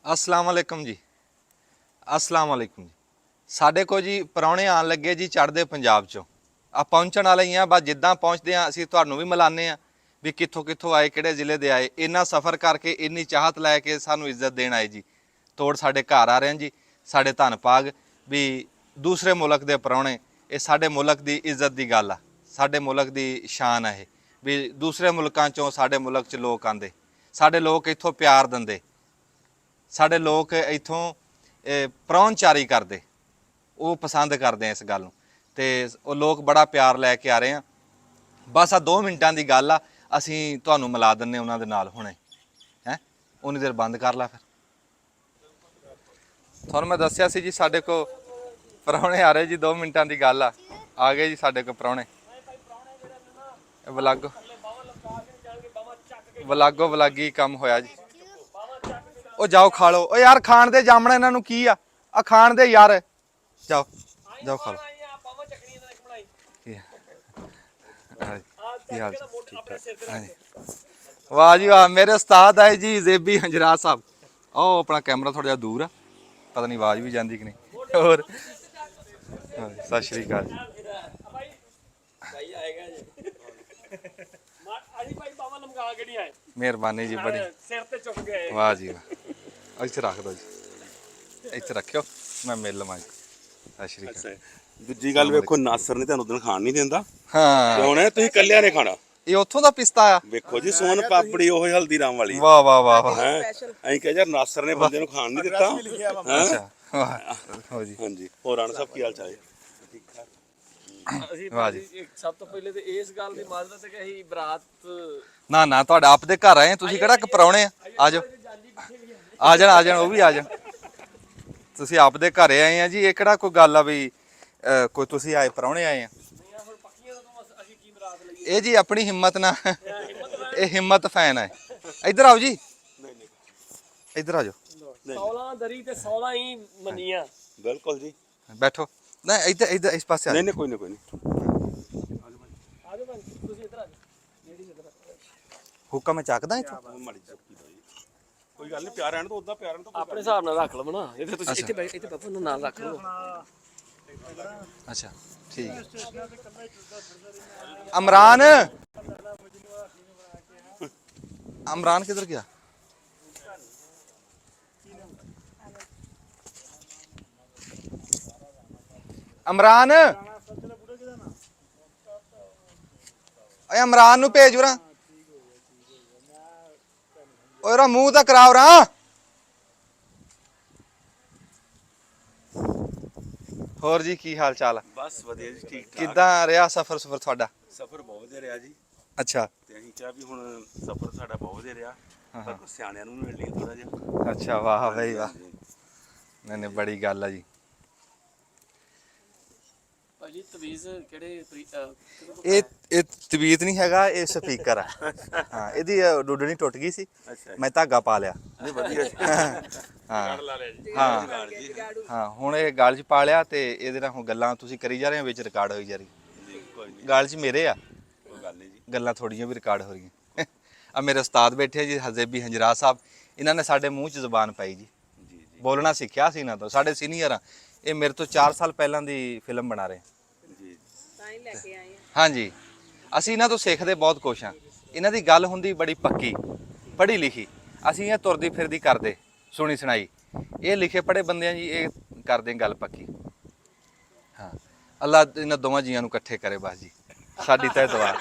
अस्सलाम वालेकुम जी। अस्सलाम वालेकुम जी। ਸਾਡੇ ਕੋਲ ਜੀ ਪ੍ਰਾਹੁਣੇ ਆਉਣ ਲੱਗੇ ਜੀ ਚੜ੍ਹਦੇ ਪੰਜਾਬ ਚੋਂ। ਆ ਪਹੁੰਚਣ ਵਾਲੇ ਹੀ ਆ, ਬਸ ਜਿੱਦਾਂ ਪਹੁੰਚਦੇ ਆ ਅਸੀਂ ਤੁਹਾਨੂੰ ਵੀ ਮਿਲਾਨੇ ਆ ਵੀ ਕਿੱਥੋਂ ਕਿੱਥੋਂ ਆਏ, ਕਿਹੜੇ ਜ਼ਿਲ੍ਹੇ ਦੇ ਆਏ। ਇੰਨਾ ਸਫ਼ਰ ਕਰਕੇ ਇੰਨੀ ਚਾਹਤ ਲੈ ਕੇ ਸਾਨੂੰ ਇੱਜ਼ਤ ਦੇਣ ਆਏ ਜੀ। ਤੋੜ ਸਾਡੇ ਘਰ ਆ ਰਹੇ ਜੀ। ਸਾਡੇ ਧੰਨ ਭਾਗ ਵੀ ਦੂਸਰੇ ਮੁਲਕ ਦੇ ਪ੍ਰਾਹੁਣੇ, ਇਹ ਸਾਡੇ ਮੁਲਕ ਦੀ ਇੱਜ਼ਤ ਦੀ ਗੱਲ ਆ, ਸਾਡੇ ਮੁਲਕ ਦੀ ਸ਼ਾਨ ਆ ਇਹ ਵੀ ਦੂਸਰੇ ਮੁਲਕਾਂ ਚੋਂ ਸਾਡੇ ਮੁਲਕ 'ਚ ਲੋਕ ਆਉਂਦੇ, ਸਾਡੇ ਲੋਕ ਇੱਥੋਂ ਪਿਆਰ ਦਿੰਦੇ, ਸਾਡੇ ਲੋਕ ਇੱਥੋਂ ਪ੍ਰਾਹੁਣਚਾਰੀ ਕਰਦੇ, ਉਹ ਪਸੰਦ ਕਰਦੇ ਆ ਇਸ ਗੱਲ ਨੂੰ। ਤੇ ਉਹ ਲੋਕ ਬੜਾ ਪਿਆਰ ਲੈ ਕੇ ਆ ਰਹੇ ਆ। ਬਸ ਆ 2 ਮਿੰਟਾਂ ਦੀ ਗੱਲ ਆ, ਅਸੀਂ ਤੁਹਾਨੂੰ ਮਿਲਾ ਦਿੰਨੇ ਉਹਨਾਂ ਦੇ ਨਾਲ ਹੁਣੇ। ਹੈ ਉਨੀ ਦੇਰ ਬੰਦ ਕਰ ਲਾ ਫਿਰ। ਤੁਹਾਨੂੰ ਮੈਂ ਦੱਸਿਆ ਸੀ ਜੀ ਸਾਡੇ ਕੋਲ ਪ੍ਰਾਹੁਣੇ ਆ ਰਹੇ ਜੀ। 2 ਮਿੰਟਾਂ ਦੀ ਗੱਲ ਆ ਗਏ ਜੀ ਸਾਡੇ ਕੋਲ ਪ੍ਰਾਹੁਣੇ। ਵਲਾਗੋ ਵਲਾਗੀ ਕੰਮ ਹੋਇਆ ਜੀ। ਉਹ ਜਾਓ ਖਾ ਲਓ। ਉਹ ਯਾਰ ਖਾਣ ਦੇ ਜਾਮਣਾ, ਇਹਨਾਂ ਨੂੰ ਕੀ ਆ ਖਾਣ ਦੇ ਯਾਰ। ਜਾਓ ਜਾਓ ਖਾ ਲਓ। ਵਾਹ ਜੀ ਵਾਹ, ਮੇਰੇ ਉਸਤਾਦ ਆਏ ਜੀ ਜ਼ੇਬੀ ਹੰਜਰਾ ਸਾਹਿਬ। ਉਹ ਆਪਣਾ ਕੈਮਰਾ ਥੋੜਾ ਜਿਹਾ ਦੂਰ ਆ, ਪਤਾ ਨਹੀਂ ਆਵਾਜ਼ ਵੀ ਜਾਂਦੀ ਕਿ ਨਹੀਂ। ਹੋਰ ਸਤਿ ਸ਼੍ਰੀ ਅਕਾਲ ਜੀ। ਮਿਹਰਬਾਨੀ ਜੀ ਬੜੀ। ਵਾਹ ਜੀ ਵਾਹ। ਇੱਥੇ ਰੱਖ ਦਿਓ ਜੀ, ਇੱਥੇ ਰੱਖਿਓ, ਮੈਂ ਮਿਲ ਲਵਾਂ ਜੀ। ਸਤਿ ਸ਼੍ਰੀ ਅਕਾਲ। ਦੂਜੀ ਗੱਲ ਵੇਖੋ, ਨਾਸਰ ਨੇ ਤੁਹਾਨੂੰ ਉਦੋਂ ਖਾਣ ਨਹੀਂ ਦਿੰਦਾ। ਹਾਂ ਹੁਣ ਤੁਸੀਂ ਕੱਲਿਆਂ ਨੇ ਖਾਣਾ। ਇਹ ਉੱਥੋਂ ਦਾ ਪਿਸਤਾ ਆ। ਵੇਖੋ ਜੀ, ਸੋਨ ਪਾਪੜੀ ਉਹ ਹਲਦੀਰਾਮ ਵਾਲੀ। ਵਾਹ ਵਾਹ ਵਾਹ ਵਾਹ। ਅਸੀਂ ਕਿਹਾ ਯਾਰ ਨਾਸਰ ਨੇ ਬੰਦੇ ਨੂੰ ਖਾਣ ਨਹੀਂ ਦਿੱਤਾ। ਅੱਛਾ ਹੋ ਜੀ। ਹਾਂਜੀ, ਹੋਰ ਰਾਣਾ ਸਾਹਿਬ ਕੀ ਹਾਲ ਚਾਲ ਹੈ? ਅਸੀਂ ਭਾਜੀ ਸਭ ਤੋਂ ਪਹਿਲੇ ਤੇ ਇਸ ਗੱਲ ਦੀ ਮਾਜ਼ਰਤ ਹੈ ਕਿ ਅਸੀਂ ਬਰਾਤ ਨਾ ਨਾ ਤੁਹਾਡਾ ਆਪਦੇ ਘਰ ਆਏ, ਤੁਸੀਂ ਕਿਹੜਾ ਕਿ ਪ੍ਰਾਹੁਣੇ ਆ। ਆ ਜਾਓ ਆ ਜਾਣ ਉਹ ਵੀ ਆ ਜਾਣ। ਤੁਸੀਂ ਆਪਦੇ ਘਰੇ ਆਏ ਆ ਜੀ। ਇਹ ਕਿਹੜਾ ਕੋਈ ਗੱਲ ਆ ਵੀ ਕੋਈ ਤੁਸੀਂ ਆਏ ਪ੍ਰਾਹੁਣੇ ਆਏ ਆ। ਇਹ ਜੀ ਆਪਣੀ ਹਿੰਮਤ ਨਾ, ਇਹ ਹਿੰਮਤ ਫੈਨ ਹੈ। ਇੱਧਰ ਆਓ ਜੀ, ਇੱਧਰ ਆ ਜਾਓ। 16 ਦਰੀ ਤੇ 16 ਹੀ ਮੰਨੀਆਂ। ਬਿਲਕੁਲ ਜੀ, ਬੈਠੋ। ਨਾ ਇੱਧਰ ਇੱਧਰ ਇਸ ਪਾਸੇ ਆ। ਨਹੀਂ ਨਹੀਂ ਕੋਈ ਨਹੀਂ ਕੋਈ ਨਹੀਂ। ਆਜੋ ਭਾਜੀ ਤੁਸੀਂ ਇੱਧਰ ਆ ਜਾਓ। ਲੇਡੀਜ਼ ਇੱਧਰ ਹੁਕਮ ਚੱਕਦਾ ਇੱਥੋਂ। ਕੋਈ ਗੱਲ ਨਹੀਂ, ਪਿਆਰ ਰਹਿਣ ਤੋਂ ਉਦਾਂ ਪਿਆਰ ਰਹਿਣ ਤੋਂ ਆਪਣੇ ਹਿਸਾਬ ਨਾਲ ਰੱਖ ਲਵੋ ਨਾ। ਇੱਥੇ ਤੁਸੀਂ ਇੱਥੇ ਬਾਪੂ ਨੂੰ ਨਾਲ ਰੱਖ ਲਓ। ਅੱਛਾ ਠੀਕ ਹੈ। ਅਮਰਾਨ, ਅਮਰਾਨ ਕਿੱਧਰ ਗਿਆ? ਅਮਰਾਨ, ਓਏ ਅਮਰਾਨ ਨੂੰ ਭੇਜ ਉਰਾ। ਓਏ ਉਹਦਾ ਮੂੰਹ ਤਾਂ ਕਰਾਓ ਰਾ। ਹੋਰ ਜੀ ਕੀ ਹਾਲ ਚਾਲ ਆ? ਬਸ ਵਧੀਆ ਜੀ, ਠੀਕ ਠਾਕ। ਕਿੱਦਾਂ ਰਿਹਾ ਸਫ਼ਰ ਤੁਹਾਡਾ? ਸਫ਼ਰ ਬਹੁਤ ਵਧੀਆ ਰਿਹਾ ਜੀ। ਅੱਛਾ ਤੇ ਅਸੀਂ ਕਿਹਾ ਵੀ ਹੁਣ ਸਫ਼ਰ ਸਾਡਾ ਬਹੁਤ ਵਧੀਆ ਰਿਹਾ, ਪਰ ਕੁਝ ਸਿਆਣਿਆਂ ਨੂੰ ਮਿਲ ਲਈ ਥੋੜਾ ਜਿਹਾ। ਅੱਛਾ ਵਾਹ ਬਈ ਵਾਹ। ਨਹੀਂ ਨਹੀਂ ਬੜੀ ਗੱਲ ਆ ਜੀ। ਭਾਜੀ ਤਵੀਜ਼ ਕਿਹੜੇ ਇਹ ਤਵੀਤ ਨਹੀਂ ਹੈਗਾ, ਇਹ ਸਪੀਕਰ ਆ। ਹਾਂ ਇਹਦੀ ਡੁੱਡਣੀ ਟੁੱਟ ਗਈ ਸੀ, ਮੈਂ ਧਾਗਾ ਪਾ ਲਿਆ। ਨਹੀਂ ਵਧੀਆ ਹਾਂ ਹਾਂ ਹਾਂ ਹੁਣ ਇਹ ਗਲ 'ਚ ਪਾ ਲਿਆ ਤੇ ਇਹਦੇ ਨਾਲ ਹੁਣ ਗੱਲਾਂ ਤੁਸੀਂ ਕਰੀ ਜਾ ਰਹੇ ਹੋ, ਵਿੱਚ ਰਿਕਾਰਡ ਹੋਈ ਜਾ ਰਹੀ। ਗਲ 'ਚ ਮੇਰੇ ਆ, ਕੋਈ ਗੱਲ ਨਹੀਂ ਜੀ। ਗੱਲਾਂ ਥੋੜੀਆਂ ਵੀ ਰਿਕਾਰਡ ਹੋ ਰਹੀਆਂ। ਆ ਮੇਰੇ ਉਸਤਾਦ ਬੈਠੇ ਜੀ ਜ਼ੇਬੀ ਹੰਜਰਾ ਸਾਹਿਬ। ਇਹਨਾਂ ਨੇ ਸਾਡੇ ਮੂੰਹ 'ਚ ਜ਼ੁਬਾਨ ਪਾਈ ਜੀ, ਬੋਲਣਾ ਸਿੱਖਿਆ ਸੀ ਇਹਨਾਂ ਤੋਂ। ਸਾਡੇ ਸੀਨੀਅਰ ਆ, ਇਹ ਮੇਰੇ ਤੋਂ 4 ਸਾਲ ਪਹਿਲਾਂ ਦੀ ਫਿਲਮ ਬਣਾ ਰਹੇ। ਹਾਂਜੀ ਅਸੀਂ ਇਹਨਾਂ ਤੋਂ ਸਿੱਖਦੇ ਬਹੁਤ ਕੁਛ ਆ। ਇਹਨਾਂ ਦੀ ਗੱਲ ਹੁੰਦੀ ਬੜੀ ਪੱਕੀ, ਪੜ੍ਹੀ ਲਿਖੀ। ਅਸੀਂ ਇਹ ਤੁਰਦੀ ਫਿਰਦੀ ਕਰਦੇ, ਸੁਣੀ ਸੁਣਾਈ। ਇਹ ਲਿਖੇ ਪੜ੍ਹੇ ਬੰਦੇ ਆ ਜੀ, ਇਹ ਕਰਦੇ ਗੱਲ ਪੱਕੀ। ਹਾਂ ਅੱਲਾ ਇਹਨਾਂ ਦੋਵਾਂ ਜੀਆਂ ਨੂੰ ਇਕੱਠੇ ਕਰੇ ਬਸ ਜੀ, ਸਾਡੀ ਤਾਂ ਦੁਆ।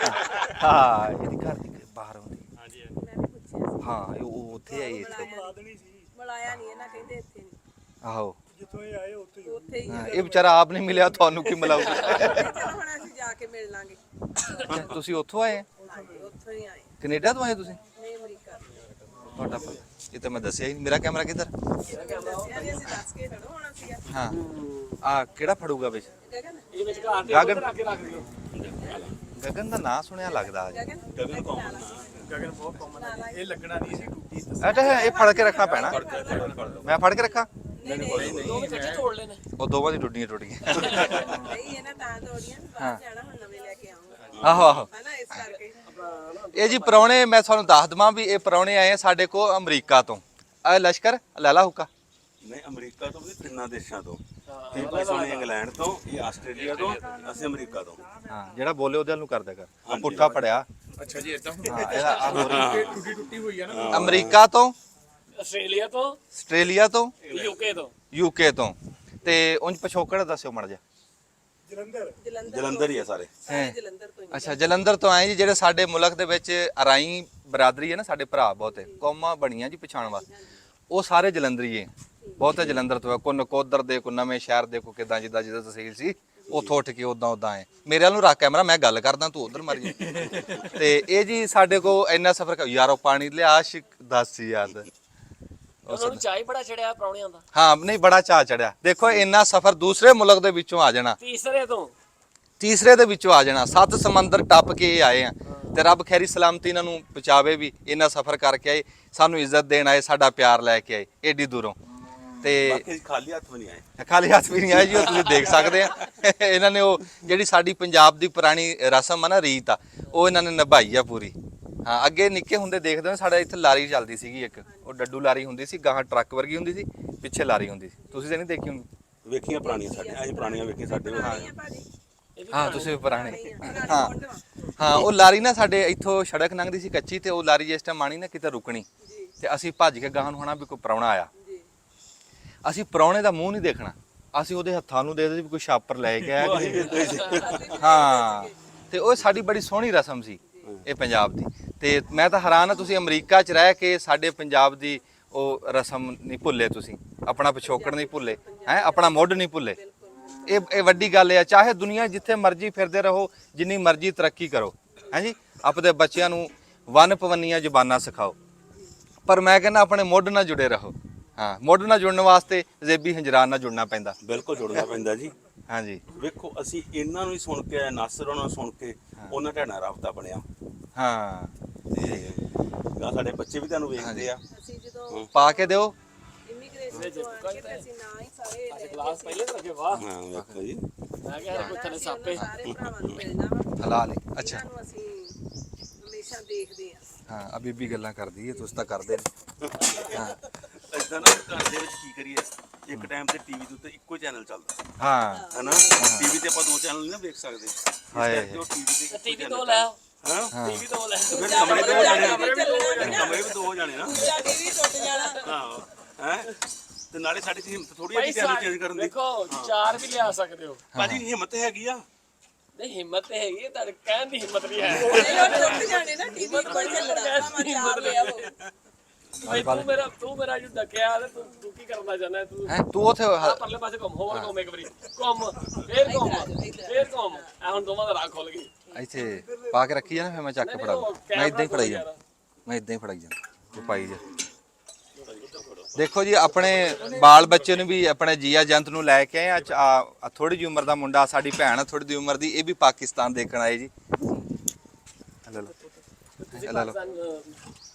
ਹਾਂ ਇਹਦੀ ਘਰ ਦੀ ਬਾਹਰ ਆਉਂਦੀ। ਹਾਂ ਉਹ ਉੱਥੇ ਆਈ, ਇੱਥੇ ਮਲਾਇਆ ਨਹੀਂ ਇਹਨਾਂ ਕਹਿੰਦੇ ਇੱਥੇ ਨਹੀਂ। ਆਹੋ ਜਿੱਥੋਂ ਇਹ ਆਏ ਉੱਥੇ ਹੀ। ਇਹ ਵਿਚਾਰਾ ਆਪ ਨਹੀਂ ਮਿਲਿਆ, ਤੁਹਾਨੂੰ ਕੀ ਮਿਲਾਊਗਾ। ਚਲੋ ਹੁਣ ਅਸੀਂ ਜਾ ਕੇ ਮਿਲ ਲਾਂਗੇ। ਤੁਸੀਂ ਉੱਥੋਂ ਆਏ? ਉੱਥੋਂ ਹੀ ਆਏ। ਕੈਨੇਡਾ ਤੋਂ ਆਏ ਤੁਸੀਂ? ਨਹੀਂ ਅਮਰੀਕਾ। ਤੁਹਾਡਾ ਇਹ ਤਾਂ ਮੈਂ ਦੱਸਿਆ ਹੀ ਨਹੀਂ। ਮੇਰਾ ਕੈਮਰਾ ਕਿੱਧਰ? ਦੱਸਿਆ ਨਹੀਂ, ਅਸੀਂ ਦੱਸ ਕੇ ਖੜੋ ਹੋਣਾ ਸੀਗਾ। ਹਾਂ ਆ ਕਿਹੜਾ ਫੜੂਗਾ ਵਿੱਚ? ਗਗਨ ਇਹ ਵਿੱਚ ਘਰ ਦੇ ਗਗਨ। ਰੱਖ ਕੇ ਰੱਖ ਦਿਓ। ਗਗਨ ਦਾ ਨਾਂ ਸੁਣਿਆ ਲੱਗਦਾ ਜੀ। ਗਗਨ ਬਹੁਤ ਕਾਮਨ ਹੈ। ਇਹ ਲੱਗਣਾ ਨਹੀਂ ਸੀ ਟੂਟੀ। ਅੱਛਾ ਇਹ ਫੜ ਕੇ ਰੱਖਣਾ ਪੈਣਾ। ਮੈਂ ਫੜ ਕੇ ਰੱਖਾਂ? ਦੋ ਵਿੱਚ ਤੋੜ ਲੈਣੇ। ਉਹ ਦੋਵਾਂ ਦੀ ਡੁੱਡੀਆਂ ਟੁੱਟ ਗਈਆਂ। ਨਹੀਂ ਇਹਨਾਂ ਤਾਂ ਤੋੜੀਆਂ, ਬਾਹਰ ਜਾਣਾ ਹੁਣ ਨਵੇਂ ਲੈ ਕੇ ਆਉਂਗਾ। ਆਹੋ ਆਹੋ ਹਨਾ ਇਸ ਕਰਕੇ। ਇਹ ਜੀ ਪ੍ਰਾਹੁਣੇ, ਮੈਂ ਤੁਹਾਨੂੰ ਦੱਸ ਦਵਾਂ ਵੀ ਇਹ ਪ੍ਰਾਹੁਣੇ ਆਏ ਆ ਸਾਡੇ ਕੋਲ ਅਮਰੀਕਾ ਤੋਂ। ਆ ਲਸ਼ਕਰ ਲੈ ਲਾ ਹੁੱਕਾ। ਨਹੀਂ ਅਮਰੀਕਾ ਤੋਂ ਵੀ 3 ਦੇਸ਼ਾਂ ਤੋਂ। ਇਹ ਭਾਈ ਸੋਹਣੇ ਇੰਗਲੈਂਡ ਤੋਂ, ਇਹ ਆਸਟ੍ਰੇਲੀਆ ਤੋਂ, ਅਸੀਂ ਅਮਰੀਕਾ ਤੋਂ। ਹਾਂ ਜਿਹੜਾ ਬੋਲੇ ਉਹਦੇ ਨੂੰ ਕਰ ਦਿਆ ਕਰ। ਆ ਪੁੱਠਾ ਪੜਿਆ। ਅੱਛਾ ਜੀ ਇਦਾਂ ਹਾਂ ਇਹਦਾ ਆ ਹੋ ਰਹੀ ਟੁੱਟੀ ਹੋਈ ਆ ਨਾ। ਅਮਰੀਕਾ ਤੋਂ, ਆਸਟ੍ਰੇਲੀਆ ਤੋਂ, ਆਸਟ੍ਰੇਲੀਆ ਤੋਂ, ਯੂਕੇ ਤੋਂ। ਯੂਕੇ ਤੋਂ। ਤੇ ਉਂਝ ਪਿਛੋਕੜ ਦੱਸਿਓ ਮੜ ਜਾ। ਜਲੰਧਰ ਹੀ ਆ ਸਾਰੇ। ਅੱਛਾ ਜਲੰਧਰ ਤੋਂ ਆਏ ਜੀ। ਜਿਹੜੇ ਸਾਡੇ ਮੁਲਕ ਦੇ ਵਿੱਚ ਅਰਾਈ ਬਰਾਦਰੀ ਹੈ ਨਾ, ਸਾਡੇ ਭਰਾ ਬਹੁਤੇ ਕੌਮਾਂ ਬਣੀਆਂ ਜੀ ਪਛਾਣ ਵਾਸਤੇ, ਉਹ ਸਾਰੇ ਜਲੰਧਰੀਏ ਬਹੁਤੇ ਜਲੰਧਰ ਤੋਂ ਹੈ। ਕੋ ਨਕੋਦਰ ਦੇ, ਕੋ ਨਵੇਂ ਸ਼ਹਿਰ ਦੇ, ਕੋ ਕਿਦਾਂ ਜਿੱਦਾਂ ਤਹਿਸੀਲ ਸੀ ਉੱਥੋਂ ਉੱਠ ਕੇ ਉਦਾਂ ਆਏ। ਮੇਰੇ ਵੱਲ ਨੂੰ ਰੱਖ ਕੈਮਰਾ, ਮੈਂ ਗੱਲ ਕਰਦਾ ਤੂੰ ਉਧਰ ਮਰ ਜਾ। ਤੇ ਇਹ ਜੀ ਸਾਡੇ ਕੋ ਇੰਨਾ ਸਫ਼ਰ ਯਾਰੋ ਪਾਣੀ ਲਿਆ ਆਸ਼ਿਕ ਦੱਸ ਯਾਦ ਉਹਨਾਂ ਨੂੰ ਚਾਹ ਹੀ ਬੜਾ ਚੜਿਆ ਪ੍ਰਾਹੁਣਿਆਂ ਦਾ। ਹਾਂ ਨਹੀਂ ਬੜਾ ਚਾਅ ਚੜਿਆ। ਦੇਖੋ ਇੰਨਾ ਸਫ਼ਰ ਦੂਸਰੇ ਮੁਲਕ ਦੇ ਵਿੱਚੋਂ ਆ ਜਾਣਾ, ਤੀਸਰੇ ਦੇ ਵਿੱਚੋਂ ਆ ਜਾਣਾ, 7 ਸਮੁੰਦਰ ਟੱਪ ਕੇ ਇਹ ਆਏ ਆ। ਤੇ ਰੱਬ ਖੈਰੀ ਸਲਾਮਤੀ ਇਹਨਾਂ ਨੂੰ ਪਹੁੰਚਾਵੇ ਵੀ। ਇੰਨਾ ਸਫ਼ਰ ਕਰਕੇ ਆਏ, ਸਾਨੂੰ ਇੱਜ਼ਤ ਦੇਣ ਆਏ, ਸਾਡਾ ਪਿਆਰ ਲੈ ਕੇ ਆਏ ਏਡੀ ਦੂਰੋਂ। ਤੇ ਬਾਕੀ ਖਾਲੀ ਹੱਥ ਵੀ ਨਹੀਂ ਆਏ। ਖਾਲੀ ਹੱਥ ਵੀ ਨਹੀਂ ਆਏ ਜੀ, ਉਹ ਤੁਸੀਂ ਦੇਖ ਸਕਦੇ ਆ। ਇਹਨਾਂ ਨੇ ਉਹ ਜਿਹੜੀ ਸਾਡੀ ਪੰਜਾਬ ਦੀ ਪੁਰਾਣੀ ਰਸਮ ਆ ਨਾ, ਰੀਤ ਆ, ਉਹ ਇਹਨਾਂ ਨੇ ਨਿਭਾਈ ਆ ਪੂਰੀ। ਹਾਂ ਅੱਗੇ ਨਿੱਕੇ ਹੁੰਦੇ ਦੇਖਦੇ ਨੇ ਸਾਡੇ ਇੱਥੇ ਲਾਰੀ ਚੱਲਦੀ ਸੀਗੀ ਇੱਕ, ਉਹ ਡੱਡੂ ਲਾਰੀ ਹੁੰਦੀ ਸੀ, ਗਾਹਾਂ ਟਰੱਕ ਵਰਗੀ ਹੁੰਦੀ ਸੀ, ਪਿੱਛੇ ਲਾਰੀ ਹੁੰਦੀ ਸੀ। ਤੁਸੀਂ ਤਾਂ ਨਹੀਂ ਦੇਖੀ ਹੁੰਦੀ? ਵੇਖੀਆਂ ਪੁਰਾਣੀਆਂ ਸਾਡੀਆਂ, ਅਸੀਂ ਪੁਰਾਣੀਆਂ ਵੇਖੀਆਂ ਸਾਡੇ ਵੀ। ਹਾਂ ਤੁਸੀਂ ਵੀ ਪੁਰਾਣੇ। ਹਾਂ ਹਾਂ ਉਹ ਲਾਰੀ ਨਾ ਸਾਡੇ ਇੱਥੋਂ ਸੜਕ ਲੰਘਦੀ ਸੀ ਕੱਚੀ, ਤੇ ਉਹ ਲਾਰੀ ਜਿਸ ਟਾਈਮ ਆਣੀ ਨਾ ਕਿਤੇ ਰੁਕਣੀ, ਤੇ ਅਸੀਂ ਭੱਜ ਕੇ ਗਾਹਾਂ ਨੂੰ ਹੋਣਾ ਵੀ ਕੋਈ ਪ੍ਰਾਹੁਣਾ ਆਇਆ। ਅਸੀਂ ਪ੍ਰਾਹੁਣੇ ਦਾ ਮੂੰਹ ਨਹੀਂ ਦੇਖਣਾ, ਅਸੀਂ ਉਹਦੇ ਹੱਥਾਂ ਨੂੰ ਦੇਖਦੇ ਸੀ ਵੀ ਕੋਈ ਛਾਪਰ ਲੈ ਕੇ ਆਇਆ। ਹਾਂ ਤੇ ਉਹ ਸਾਡੀ ਬੜੀ ਸੋਹਣੀ ਰਸਮ ਸੀ ਇਹ ਪੰਜਾਬ ਦੀ। ਤੇ ਮੈਂ ਤਾਂ ਹੈਰਾਨ ਆ, ਤੁਸੀਂ ਅਮਰੀਕਾ 'ਚ ਰਹਿ ਕੇ ਸਾਡੇ ਪੰਜਾਬ ਦੀ ਉਹ ਰਸਮ ਨਹੀਂ ਭੁੱਲੇ, ਤੁਸੀਂ ਆਪਣਾ ਪਿਛੋਕੜ ਨਹੀਂ ਭੁੱਲੇ, ਹੈ ਆਪਣਾ ਮੁੱਢ ਨਹੀਂ ਭੁੱਲੇ। ਇਹ ਵੱਡੀ ਗੱਲ ਹੈ। ਚਾਹੇ ਦੁਨੀਆ ਜਿੱਥੇ ਮਰਜ਼ੀ ਫਿਰਦੇ ਰਹੋ, ਜਿੰਨੀ ਮਰਜ਼ੀ ਤਰੱਕੀ ਕਰੋ, ਹੈ ਜੀ, ਆਪਣੇ ਬੱਚਿਆਂ ਨੂੰ ਵੰਨ ਪਵੰਨੀਆਂ ਜ਼ੁਬਾਨਾਂ ਸਿਖਾਓ, ਪਰ ਮੈਂ ਕਹਿੰਦਾ ਆਪਣੇ ਮੁੱਢ ਨਾਲ ਜੁੜੇ ਰਹੋ। ਹਾਂ ਮੁੱਢ ਨਾਲ ਜੁੜਨ ਵਾਸਤੇ ਜ਼ੇਬੀ ਹੰਜਰਾਨ ਨਾਲ ਜੁੜਨਾ ਪੈਂਦਾ। ਬਿਲਕੁਲ ਜੁੜਨਾ ਪੈਂਦਾ ਜੀ। ਹਾਂਜੀ ਵੇਖੋ ਅਸੀਂ ਇਹਨਾਂ ਨੂੰ ਹੀ ਸੁਣ ਕੇ, ਨਾਸਰ ਉਹਨਾਂ ਨੂੰ ਸੁਣ ਕੇ ਉਹਨਾਂ ਢਾਣਾ ਰਾਬਤਾ ਬਣਿਆ। ਹਾਂ ਤੇ ਗਾ ਸਾਡੇ ਬੱਚੇ ਵੀ ਤੁਹਾਨੂੰ ਵੇਖਦੇ ਆ। ਅਸੀਂ ਜਦੋਂ ਪਾ ਕੇ ਦਿਓ। ਇਮੀਗ੍ਰੇਸ਼ਨ ਤੋਂ ਆ ਕੇ ਤੇ ਅਸੀਂ ਨਾ ਹੀ ਸਾਰੇ ਲੈ ਗਲਾਸ ਪਹਿਲੇ ਲੱਗੇ ਵਾਹ। ਹਾਂ ਵੇਖੋ ਜੀ। ਮੈਂ ਕਿਹਾ ਕੋਈ ਥੱਲੇ ਸਾਪੇ। ਸਾਰੇ ਭਰਾਵਾਂ ਨੂੰ ਮਿਲਣਾ ਵਾ। ਹਲਾ ਲਈ। ਅੱਛਾ ਇਹਨਾਂ ਨੂੰ ਅਸੀਂ ਹਮੇਸ਼ਾ ਦੇਖਦੇ ਆ। ਹਾਂ ਆ ਬੀਬੀ ਗੱਲਾਂ ਕਰਦੀ ਹੈ, ਤੁਸੀਂ ਤਾਂ ਕਰਦੇ ਨੇ। ਹਾਂ ਇਦਾਂ ਨਾ ਘਰ ਦੇ ਵਿੱਚ ਕੀ ਕਰੀਏ, ਇੱਕ ਟਾਈਮ ਤੇ ਟੀਵੀ ਦੇ ਉੱਤੇ ਇੱਕੋ ਚੈਨਲ ਚੱਲਦਾ ਹਾਂ ਹਨਾ। ਟੀਵੀ ਤੇ ਆਪਾਂ 2 ਚੈਨਲ ਨਹੀਂ ਨਾ ਵੇਖ ਸਕਦੇ। ਹਾਏ। ਉਹ ਟੀਵੀ ਤੇ ਟੀਵੀ ਤੋਂ ਲੈ ਆਓ, ਹਾਂ ਟੀਵੀ ਤੋਂ ਲੈ ਤੇ ਫਿਰ ਕਮਰੇ 2 ਜਾਣੇ ਆ, ਕਮਰੇ ਵੀ 2 ਜਾਣੇ ਨਾ। ਦੂਜਾ ਟੀਵੀ ਟੁੱਟ ਜਾਣਾ। ਹਾਂ ਹੈ ਤੇ ਨਾਲੇ ਸਾਡੀ ਹਿੰਮਤ ਥੋੜੀ ਭਾਈ ਜਿਹੀ ਚੈਨਲ ਚੇਂਜ ਕਰਨ ਦੀ। ਦੇਖੋ 4 ਵੀ ਲਿਆ ਸਕਦੇ ਹੋ। ਭਾਜੀ ਹਿੰਮਤ ਹੈਗੀ ਆ। ਨਹੀਂ ਹਿੰਮਤ ਤੇ ਹੈਗੀ, ਤੁਹਾਡੇ ਕਹਿਣ ਦੀ ਹਿੰਮਤ ਨਹੀਂ ਹੈ। ਨਹੀਂ ਉਹ ਟੁੱਟ ਜਾਣੇ ਨਾ ਟੀਵੀ ਕੋਈ ਚੱਲਣਾ ਭਾਵੇਂ ਚਾਰ ਲਿਆ ਉਹ। ਭਾਈ ਤੂੰ ਮੇਰਾ ਜੂ ਡੱਕਿਆ ਤੇ ਤੂੰ ਕੀ ਕਰਨਾ ਚਾਹੁੰਦਾ ਤੂੰ? ਹੈ ਤੂੰ ਉੱਥੇ ਆਹ ਪਰਲੇ ਪਾਸੇ ਘੁੰਮ, ਹੋਰ ਘੁੰਮ ਇੱਕ ਵਾਰੀ, ਘੁੰਮ ਫੇਰ ਘੁੰਮ ਆ ਹੁਣ ਦੋਵਾਂ ਦਾ ਰਾਹ ਖੁੱਲ ਗਈ। ਇੱਥੇ ਪਾ ਕੇ ਰੱਖੀ ਜਾ ਨਾ, ਫਿਰ ਮੈਂ ਚੱਕ ਕੇ ਫੜਾ ਦੂੰ। ਮੈਂ ਇਦਾਂ ਹੀ ਫੜਾਈ ਜਾ, ਮੈਂ ਇਦਾਂ ਹੀ ਫੜਾਈ ਜਾ, ਤੂੰ ਪਾਈ ਜਾ। ਦੇਖੋ ਜੀ ਆਪਣੇ ਬਾਲ ਬੱਚੇ ਨੂੰ ਵੀ, ਆਪਣੇ ਜੀਆ ਜੰਤ ਨੂੰ ਲੈ ਕੇ ਆਏ ਆ। ਥੋੜੀ ਜਿਹੀ ਉਮਰ ਦਾ ਮੁੰਡਾ, ਸਾਡੀ ਭੈਣ ਆ ਥੋੜੀ ਜਿਹੀ ਉਮਰ ਦੀ, ਇਹ ਵੀ ਪਾਕਿਸਤਾਨ ਦੇਖਣ ਆਏ ਜੀ। ਲੈ ਲਓ ਲੈ ਲਓ।